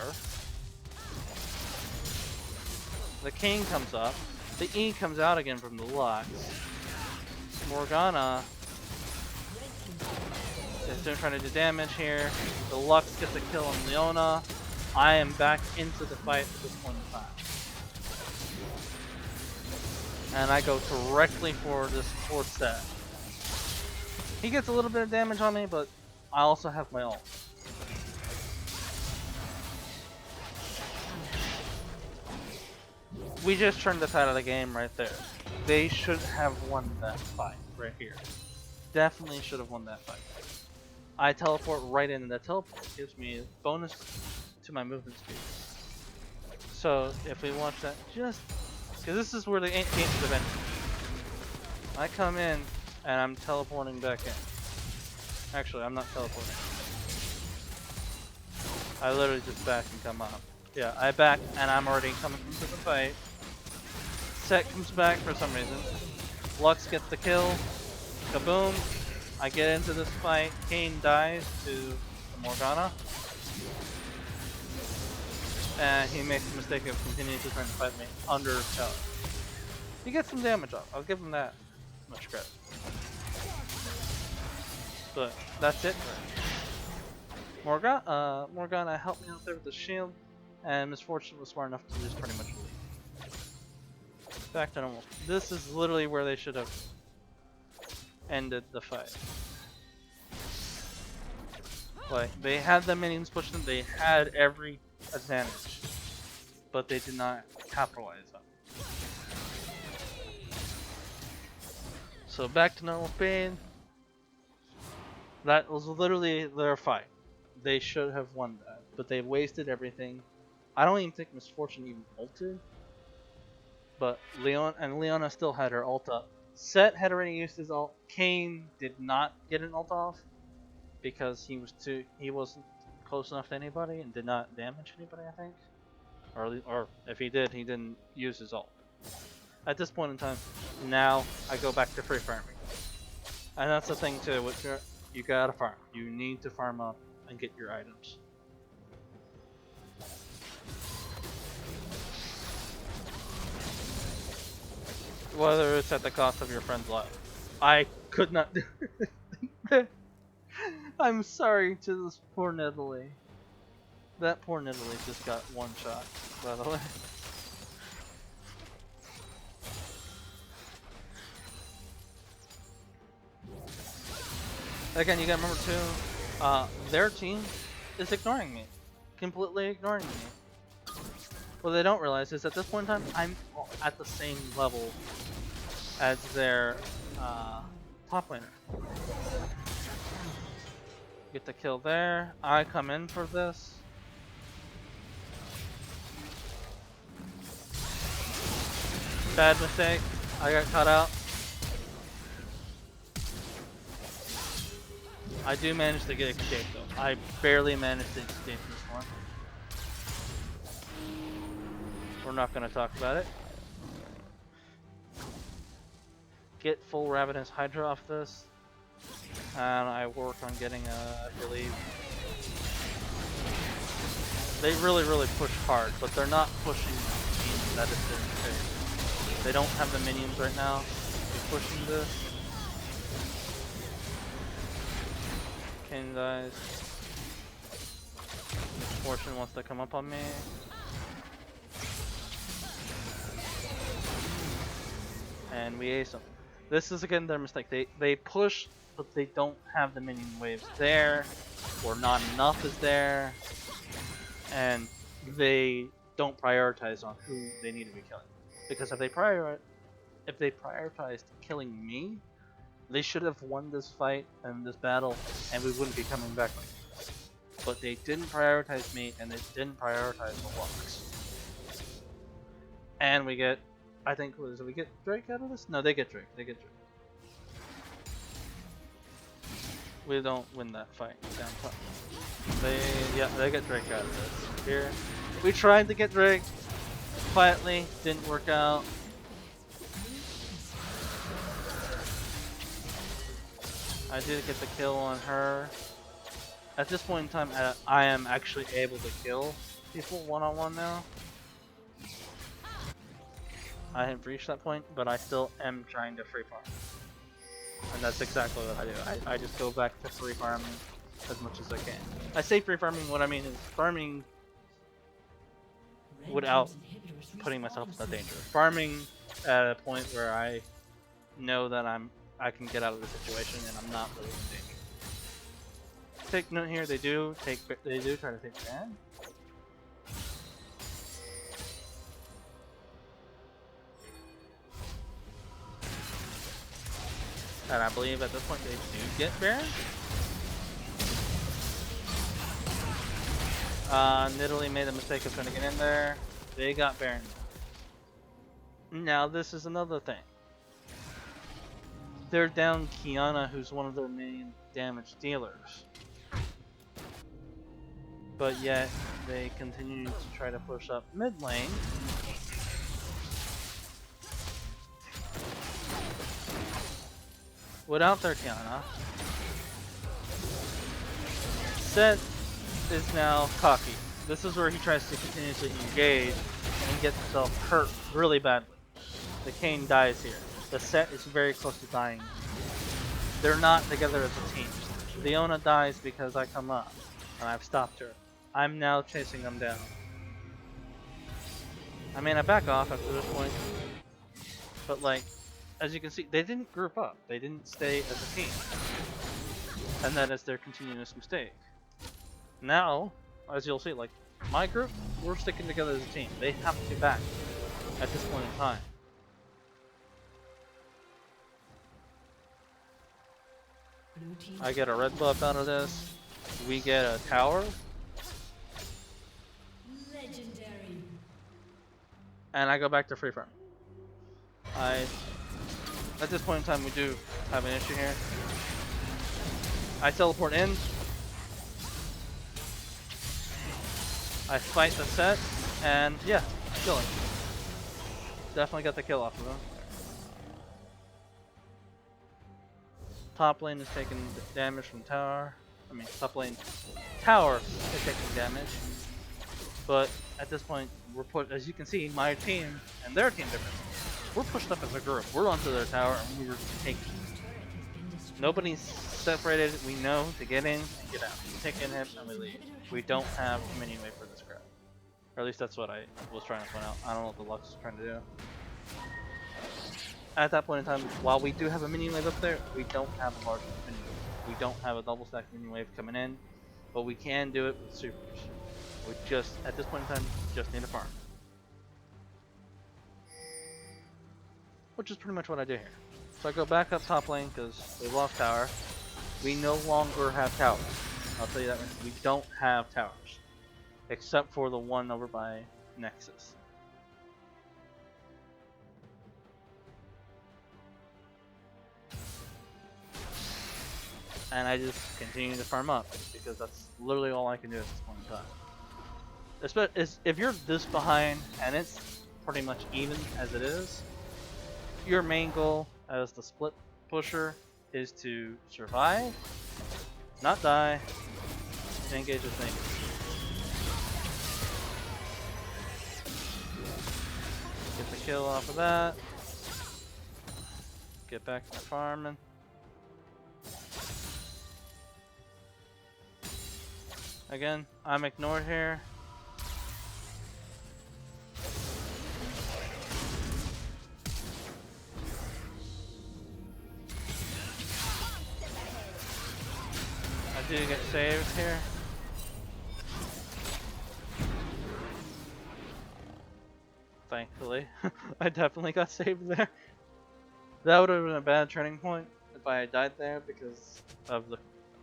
The King comes up. The E comes out again from the Lux. Morgana is still trying to do damage here. The Lux gets a kill on Leona. I am back into the fight at this point in time. And I go directly for this fourth set. He gets a little bit of damage on me, but I also have my ult. we just turned the tide of the game right there. They should have won that fight right here. Definitely should have won that fight. I teleport right in, and that teleport gives me a bonus to my movement speed. So if we watch that, just because this is where the game should have ended. I come in and I'm teleporting back in. Actually, I'm not teleporting. I literally just back and come up. Yeah, I back and I'm already coming into the fight. Set comes back for some reason. Lux gets the kill. Kaboom. I get into this fight. Kayn dies to the Morgana. And he makes the mistake of continuing to try to fight me under tower. He gets some damage off. I'll give him that much credit. But that's it. Morgana helped me out there with the shield, and Misfortune was smart enough to just pretty much leave. Back to normal. This is literally where they should have ended the fight. Like, they had the minions push them, they had every advantage, but they did not capitalize on it. So back to normal speed. That was literally their fight. They should have won that, but they wasted everything. I don't even think Misfortune even ulted, but Leona still had her ult up. Set had already used his ult. Kayn did not get an ult off because he wasn't close enough to anybody and did not damage anybody, I think. Or if he did, he didn't use his ult. At this point in time, now I go back to free farming. And that's the thing too, you gotta farm. You need to farm up and get your items. Whether it's at the cost of your friend's life. I could not do it. I'm sorry to this poor Nidalee. That poor Nidalee just got one shot, by the way. Again, you gotta remember too, their team is ignoring me. Completely ignoring me. What they don't realize is at this point in time, I'm at the same level as their top laner. Get the kill there. I come in for this. Bad mistake. I got caught out. I do manage to get escape though. I barely managed to escape this one. We're not going to talk about it. Get full Ravenous Hydra off this. And I work on getting I believe. They really push hard, but they're not pushing the team that is their phase. They don't have the minions right now. They're pushing this. Kayn dies. Misfortune wants to come up on me. And we ace them. This is again their mistake. They push, but they don't have the minion waves there, or not enough is there, and they don't prioritize on who they need to be killing. Because if they prioritized killing me, they should have won this fight and this battle, and we wouldn't be coming back like this. But they didn't prioritize me, and they didn't prioritize the Lux. And we get, I think, did we get Drake out of this? No, they get Drake. They get Drake. We don't win that fight down top. They get Drake out of this. Here, we tried to get Drake quietly, didn't work out. I did get the kill on her. At this point in time, I am actually able to kill people one-on-one now. I haven't reached that point, but I still am trying to free farm. And that's exactly what I do. I just go back to free farming as much as I can. I say free farming, what I mean is farming without putting myself in danger. Farming at a point where I know that I can get out of the situation and I'm not really in danger. Take note here, they do try to take ban. And I believe at this point they do get Baron. Nidalee made the mistake of trying to get in there. They got Baron. Now this is another thing. They're down Kiana, who's one of their main damage dealers. But yet, they continue to try to push up mid lane. Without their Kiana. Set is now cocky. This is where he tries to continuously engage and gets himself hurt really badly. The Kayn dies here. The Set is very close to dying. They're not together as a team. Leona dies because I come up and I've stopped her. I'm now chasing them down. I mean, I back off after this point, but like, as you can see, they didn't group up. They didn't stay as a team, and that is their continuous mistake. Now, as you'll see, like my group, we're sticking together as a team. They have to back at this point in time. I get a red buff out of this. We get a tower. Legendary. And I go back to free farm. At this point in time, we do have an issue here. I teleport in. I fight the Set, and yeah, kill him. Definitely got the kill off of him. Top lane is taking damage from tower. I mean, top lane tower is taking damage. But at this point, we're put, as you can see, my team and their team different. We're pushed up as a group. We're onto their tower and we're taking. Nobody's separated. We know to get in and get out. We take inhibs and we leave. We don't have a minion wave for this crap. Or at least that's what I was trying to point out. I don't know what the Lux is trying to do. At that point in time, while we do have a minion wave up there, we don't have a large minion wave. We don't have a double stack minion wave coming in, but we can do it with supers. We just, at this point in time, just need a farm. Which is pretty much what I do here. So I go back up top lane because we lost tower. We no longer have towers. I'll tell you that much. We don't have towers. Except for the one over by Nexus. And I just continue to farm up because that's literally all I can do at this point in time. If you're this behind and it's pretty much even as it is, your main goal as the split pusher is to survive, not die, and engage with things. Get the kill off of that. Get back to farming. Again, I'm ignored here. I do get saved here. Thankfully. I definitely got saved there. That would have been a bad turning point if I had died there because of the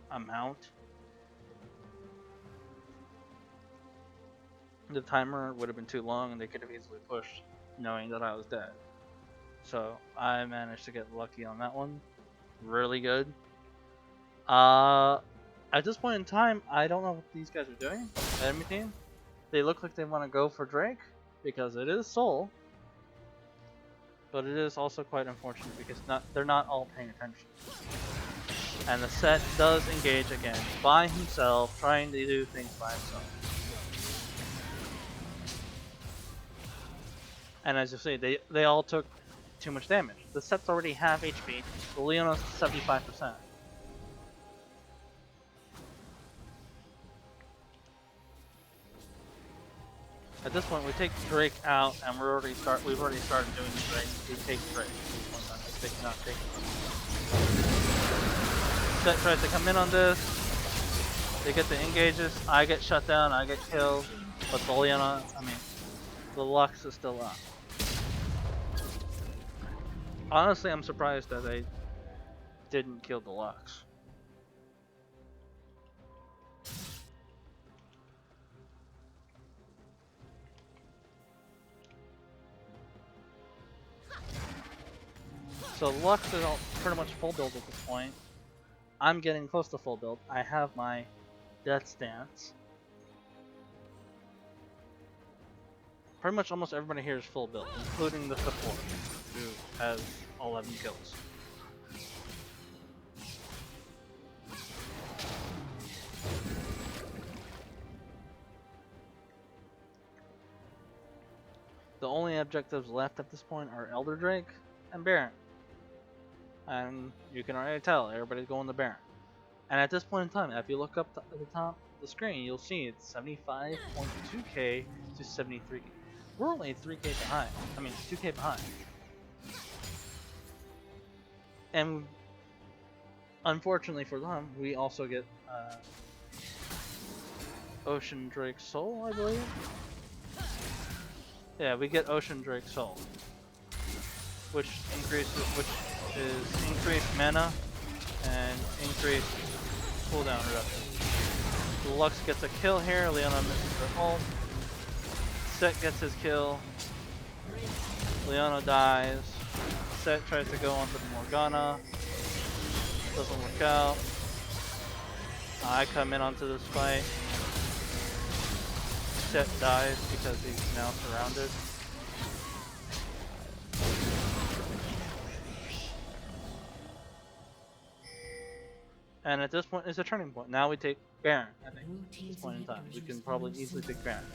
amount. The timer would have been too long and they could have easily pushed knowing that I was dead. So I managed to get lucky on that one. Really good. At this point in time, I don't know what these guys are doing. The enemy team. They look like they want to go for Drake because it is Soul. But it is also quite unfortunate because they're not all paying attention. And the Set does engage again by himself, trying to do things by himself. And as you see, they all took too much damage. The Set's already half HP, the Leona's 75%. At this point, we take Drake out, and we've already started doing the Drake. We take Drake. They cannot take it. Set tries to come in on this. They get the engages. I get shut down. I get killed. But the Leona, the Lux is still up. Honestly, I'm surprised that didn't kill the Lux. So Lux is all pretty much full build at this point. I'm getting close to full build. I have my Death Stance. Pretty much almost everybody here is full build, including the support, who has 11 kills. The only objectives left at this point are Elder Drake and Baron. And you can already tell, everybody's going to Baron. And at this point in time, if you look up at the top of the screen, you'll see it's 75.2k to 73k. We're only 3k behind. I mean, 2k behind. And unfortunately for them, we also get Ocean Drake Soul, I believe. Yeah, we get Ocean Drake Soul, which is increased mana and increased cooldown reduction. The Lux gets a kill here. Leona misses her ult. Set gets his kill. Leona dies. Set tries to go onto the Morgana. Doesn't work out. I come in onto this fight. Set dies because he's now surrounded. And at this point is a turning point. Now we take Baron, I think, at this point in time. We can probably easily take Baron.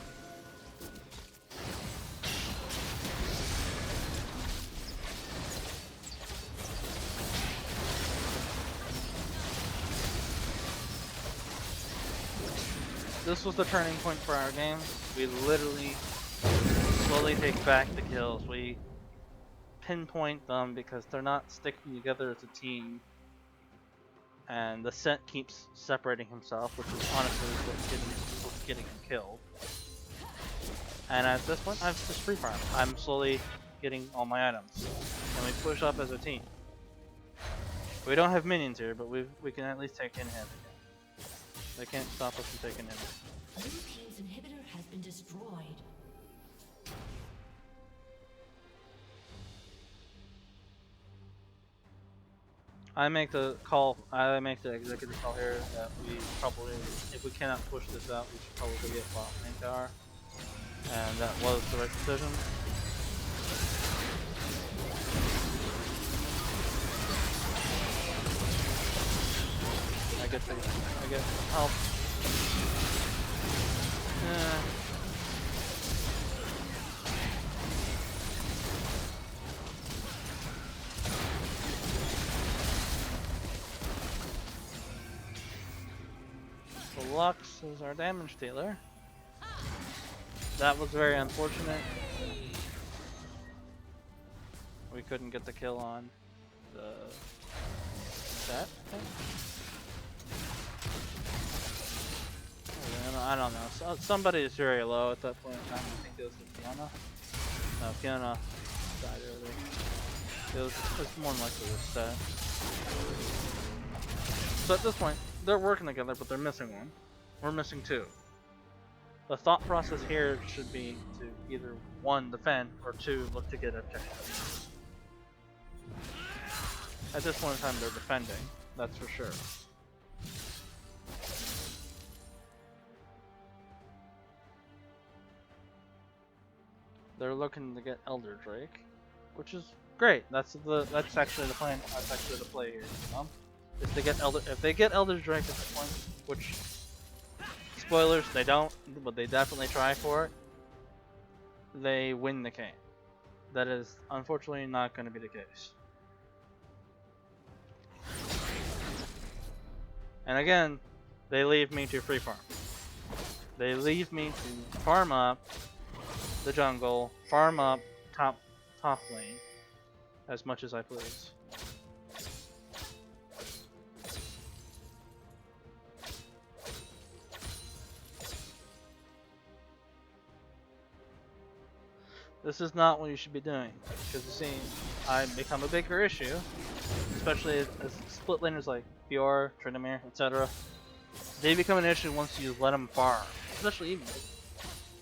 This was the turning point for our game. We literally slowly take back the kills. We pinpoint them because they're not sticking together as a team. And the Set keeps separating himself, which is honestly what's getting him killed. And at this point, I've just free farmed. I'm slowly getting all my items. And we push up as a team. We don't have minions here, but we can at least take in him. They can't stop us from taking him. Blue team's inhibitor has been destroyed. I make the executive call here that we probably, if we cannot push this out, we should probably get bot lane tower. And that was the right decision. I get help. The Lux is our damage dealer. That was very unfortunate. We couldn't get the kill on the Set, I think. I don't know. So, somebody is very low at that point in time. I think it was Fiona. No, Fiona died early. It's more than likely a Set. So at this point, they're working together, but they're missing one. We're missing two. The thought process here should be to either one, defend, or two, look to get objectives. At this point in time, they're defending. That's for sure. They're looking to get Elder Drake, which is great. That's actually the plan. That's actually the play here. You know? If they get Elder Drake at this point, which spoilers they don't, but they definitely try for it, they win the game. That is unfortunately not going to be the case. And again, they leave me to free farm. They leave me to farm up the jungle, farm up top lane as much as I please. This is not what you should be doing, because you see, I become a bigger issue especially as split laners like Fiora, Tryndamere, etc. They become an issue once you let them farm, especially even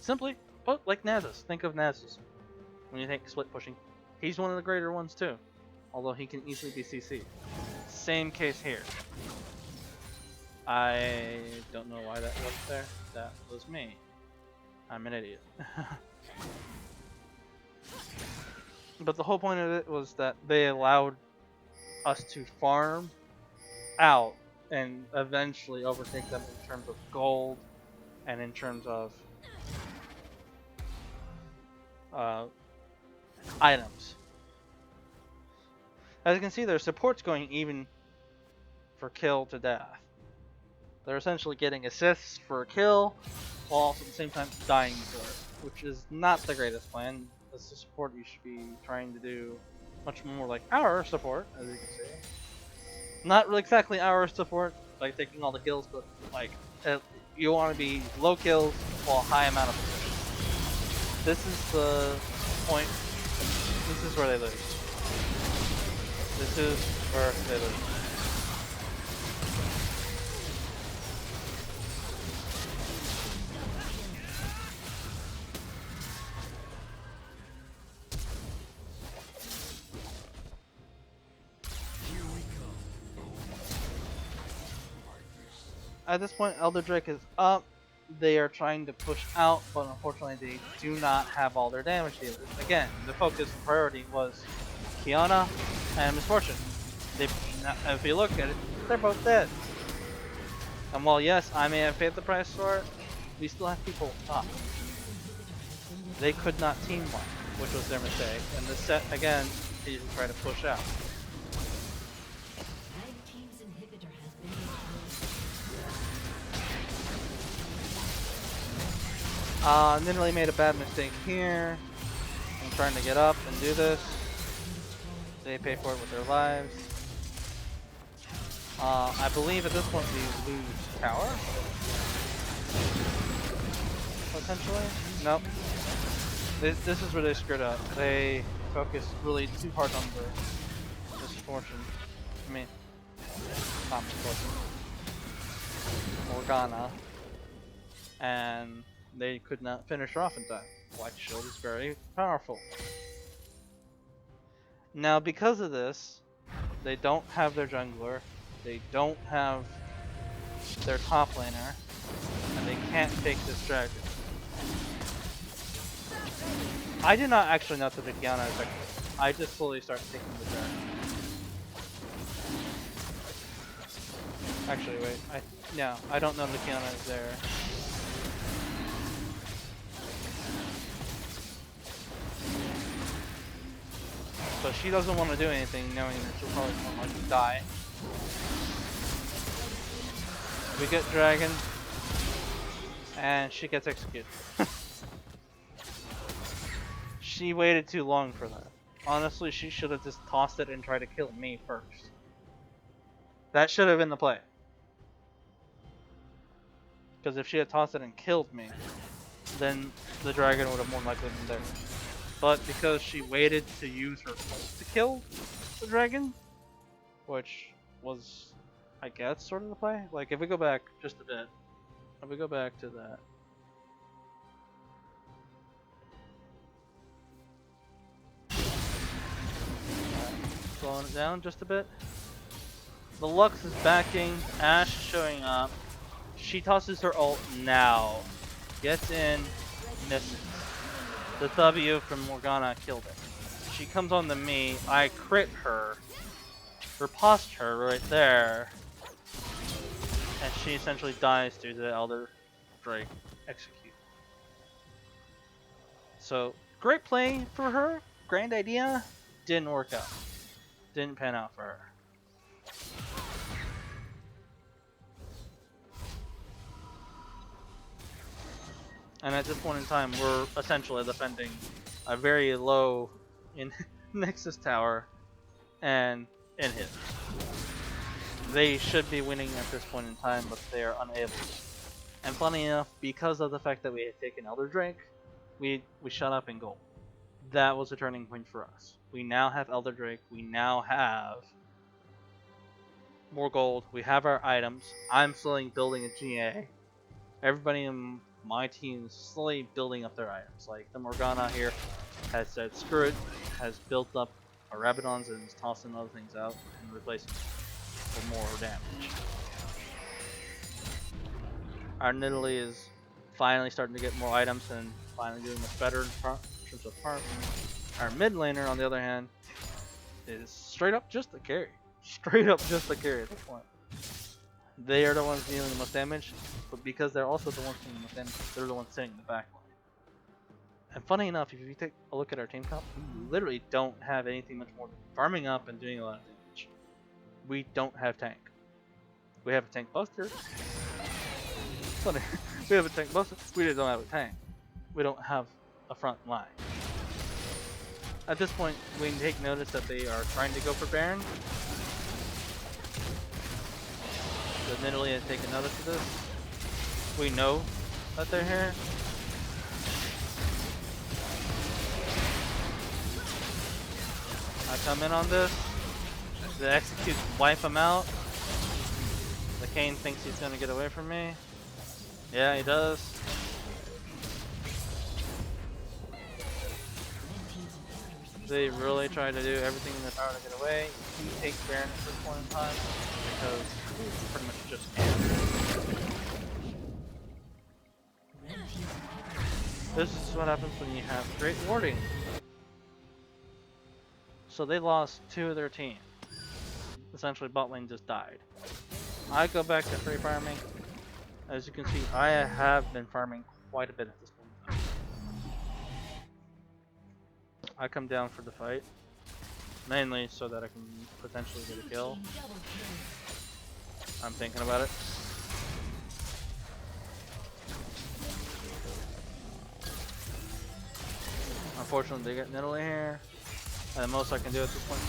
simply, oh, like Nasus. Think of Nasus when you think split pushing. He's one of the greater ones too, although he can easily be CC. Same case here. I don't know why that wasn't there. That was me. I'm an idiot. But the whole point of it was that they allowed us to farm out and eventually overtake them in terms of gold and in terms of items. As you can see, their support's going even for kill to death. They're essentially getting assists for a kill, while also at the same time dying for it, which is not the greatest plan. As a support, you should be trying to do much more like our support, as you can see. Not really exactly our support, like taking all the kills, but like you want to be low kills while high amount of position. This is the point. This is where they lose. This is where they lose. At this point, Elder Drake is up. They are trying to push out, but unfortunately they do not have all their damage dealers. Again, the focus and priority was Kiana and Misfortune. If you look at it, they're both dead. And while yes, I may have paid the price for it, we still have people up. They could not team one, which was their mistake. And this set, again, they try to push out. Nidalee made a bad mistake here. I'm trying to get up and do this. They pay for it with their lives. I believe at this point we lose tower. Potentially? Nope. This is where they screwed up. They focused really too hard on the Misfortune. I mean, not Misfortune. Morgana. And they could not finish her off in time. Black Shield is very powerful. Now because of this, they don't have their jungler, they don't have their top laner, and they can't take this dragon. I did not actually know that the Kiana is actually. I just slowly started taking the dragon. Actually, wait. I don't know the Kiana is there. So she doesn't want to do anything, knowing that she'll probably more likely die. We get dragon, and she gets executed. She waited too long for that. Honestly, she should have just tossed it and tried to kill me first. That should have been the play. Because if she had tossed it and killed me, then the dragon would have more likely been there. But because she waited to use her ult to kill the dragon, which was, I guess, sort of the play. Like, if we go back just a bit, if we go back to that. Slowing it down just a bit. The Lux is backing, Ashe showing up. She tosses her ult now. Gets in, misses. The W from Morgana killed it. She comes on to me, I crit her, riposte her right there, and she essentially dies due to the Elder Drake execute. So, great play for her, grand idea, didn't work out. Didn't pan out for her. And at this point in time, we're essentially defending a very low in Nexus Tower and in hit. They should be winning at this point in time, but they are unable. And funny enough, because of the fact that we had taken Elder Drake, we shut up in gold. That was a turning point for us. We now have Elder Drake, we now have more gold. We have our items. I'm slowly building a GA. Everybody in my team is slowly building up their items. Like the Morgana here has said screw it, has built up our Rabadons and is tossing other things out and replacing them for more damage. Our Nidalee is finally starting to get more items and finally doing much better in terms of farming. Our mid laner, on the other hand, is straight up just a carry. Straight up just a carry at this point. They are the ones dealing the most damage, but because they're also the ones dealing the most damage, they're the ones sitting in the back line. And funny enough, if you take a look at our team comp, we literally don't have anything much more than farming up and doing a lot of damage. We don't have tank. We have a tank buster. Funny, we have a tank buster, we just don't have a tank. We don't have a front line. At this point, we can take notice that they are trying to go for Baron. The Nidalee has taken notice of this. We know that they're here. I come in on this. The executes wipe him out. The Kayn thinks he's gonna get away from me. Yeah, he does. They really try to do everything in their power to get away. He takes Baron at this point in time because he's pretty much just This is what happens when you have great warding. So they lost 2 of their team. Essentially bot lane just died. I go back to free farming. As you can see, I have been farming quite a bit at this point in time. I come down for the fight, mainly so that I can potentially get a kill. I'm thinking about it. Unfortunately, they get Nidalee here, and the most I can do at this point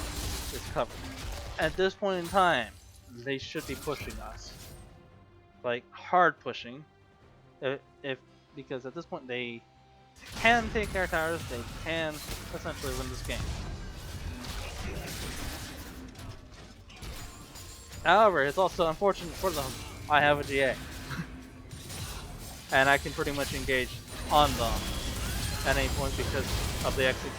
is cover. At this point in time, they should be pushing us, like hard pushing. If because at this point they can take their towers, they can essentially win this game. However, it's also unfortunate for them. I have a GA, and I can pretty much engage on them at any point because of the execute.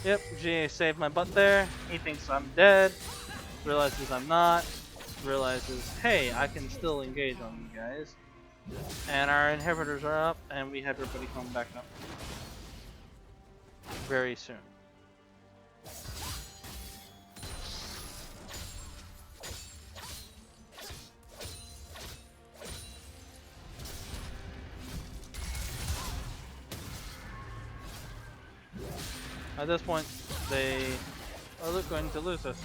Yep, GA saved my butt there. He thinks I'm dead, realizes I'm not, realizes, hey, I can still engage on you guys. And our inhibitors are up, and we have everybody coming back up very soon. At this point, they are going to lose us.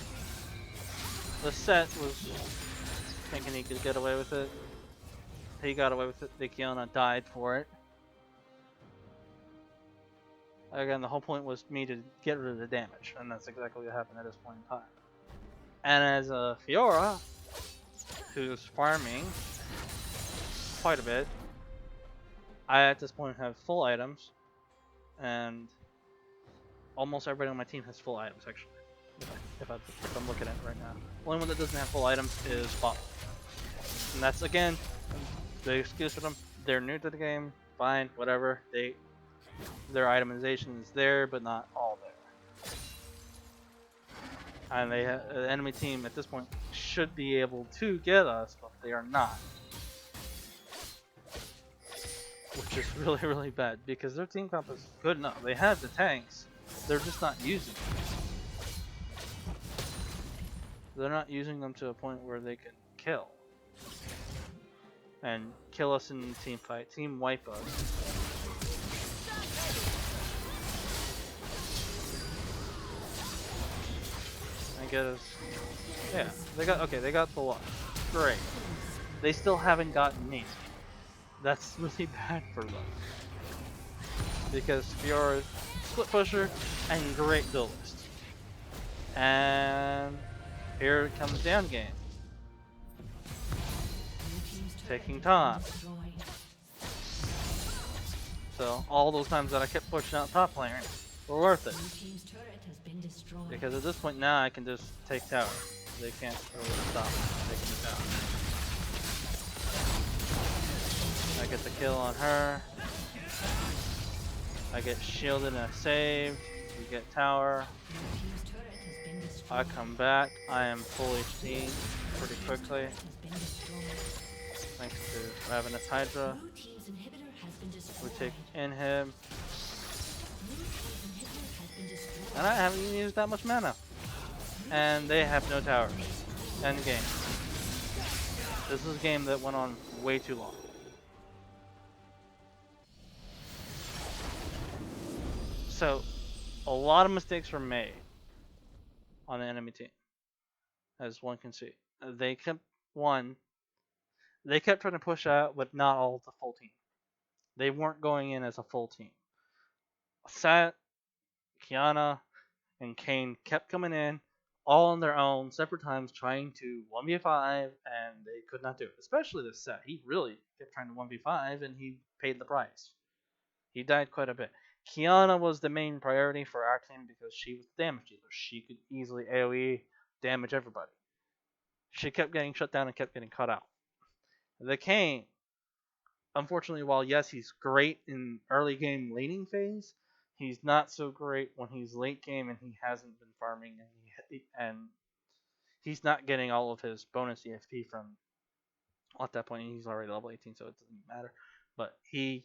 The set was thinking he could get away with it. He got away with it. The Kiona died for it. Again, the whole point was me to get rid of the damage, and that's exactly what happened at this point in time. And as a Fiora, who's farming quite a bit, I at this point have full items, and almost everybody on my team has full items actually. If I'm looking at it right now, the only one that doesn't have full items is bot, and that's again the excuse for them. They're new to the game, fine, whatever. Their itemization is there, but not all there. And the enemy team at this point should be able to get us, but they are not. Which is really, really bad, because their team comp is good enough. They have the tanks, they're just not using them. They're not using them to a point where they can kill. And kill us in team fight, team wipe us. And get us. Yeah, they got the loss. Great. They still haven't gotten me. That's really bad for them. Because Fiora is split pusher and great duelist. And here it comes down game. Taking time. So all those times that I kept pushing out top lane were worth it. Blue team's turret has been destroyed. Because at this point now I can just take tower. They can't really stop taking me down. I get the kill on her. I get shielded and saved. We get tower. Blue team's turret has been destroyed. I come back. I am full HP pretty quickly. Has been destroyed. Thanks to Ravenous Hydra. Blue team's inhibitor has been We destroyed. take inhib. Blue team's inhibitor has been destroyed. And I haven't even used that much mana. And they have no towers. End game. This is a game that went on way too long. So, a lot of mistakes were made on the enemy team, as one can see. They kept trying to push out, but not all of the full team. They weren't going in as a full team. Sat, Kiana, and Kane kept coming in, all on their own, separate times, trying to 1v5, and they could not do it. Especially this set. He really kept trying to 1v5, and he paid the price. He died quite a bit. Kiana was the main priority for our team because she was the damage dealer. She could easily AoE damage everybody. She kept getting shut down and kept getting cut out. The Kane, unfortunately, while yes, he's great in early game laning phase, he's not so great when he's late game and he hasn't been farming and he's not getting all of his bonus EXP from. At that point, he's already level 18, so it doesn't matter. But he's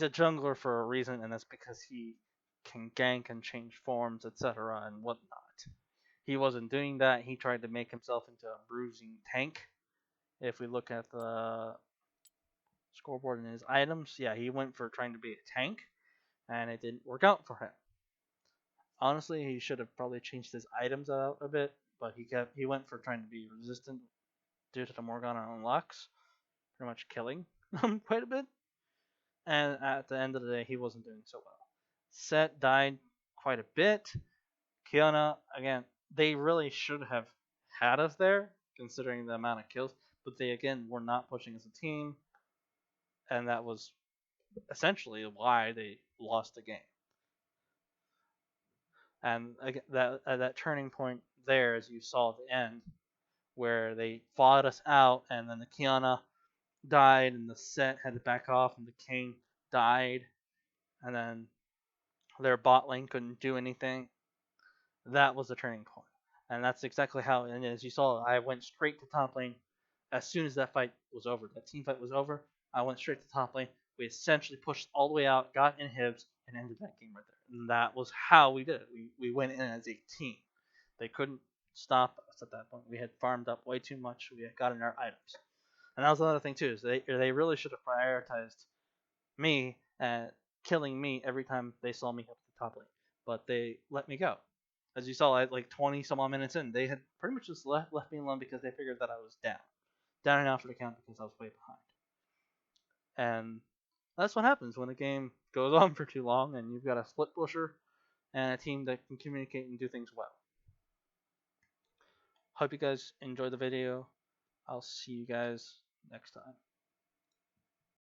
a jungler for a reason, and that's because he can gank and change forms, etc. and whatnot. He wasn't doing that. He tried to make himself into a bruising tank. If we look at the scoreboard and his items, yeah, he went for trying to be a tank, and it didn't work out for him. Honestly, he should have probably changed his items out a bit, but he went for trying to be resistant due to the Morgana and Lux, pretty much killing him quite a bit. And at the end of the day, he wasn't doing so well. Set died quite a bit. Kiana, again, they really should have had us there, considering the amount of kills, but they, again, were not pushing as a team, and that was essentially why they lost the game. And again, that turning point there, as you saw at the end, where they fought us out, and then the Kiana died, and the set had to back off, and the King died, and then their bot lane couldn't do anything. That was the turning point. And that's exactly how, and as you saw, I went straight to top lane as soon as that fight was over. That team fight was over, I went straight to top lane. We essentially pushed all the way out, got inhibs, and ended that game right there. And that was how we did it. We went in as a team. They couldn't stop us at that point. We had farmed up way too much. We had gotten our items. And that was another thing too, is they really should have prioritized me and killing me every time they saw me up the top lane. But they let me go. As you saw, at like 20 some odd minutes in, they had pretty much just left me alone because they figured that I was down and out for the count because I was way behind. And that's what happens when a game goes on for too long and you've got a split pusher and a team that can communicate and do things well. Hope you guys enjoyed the video. I'll see you guys next time.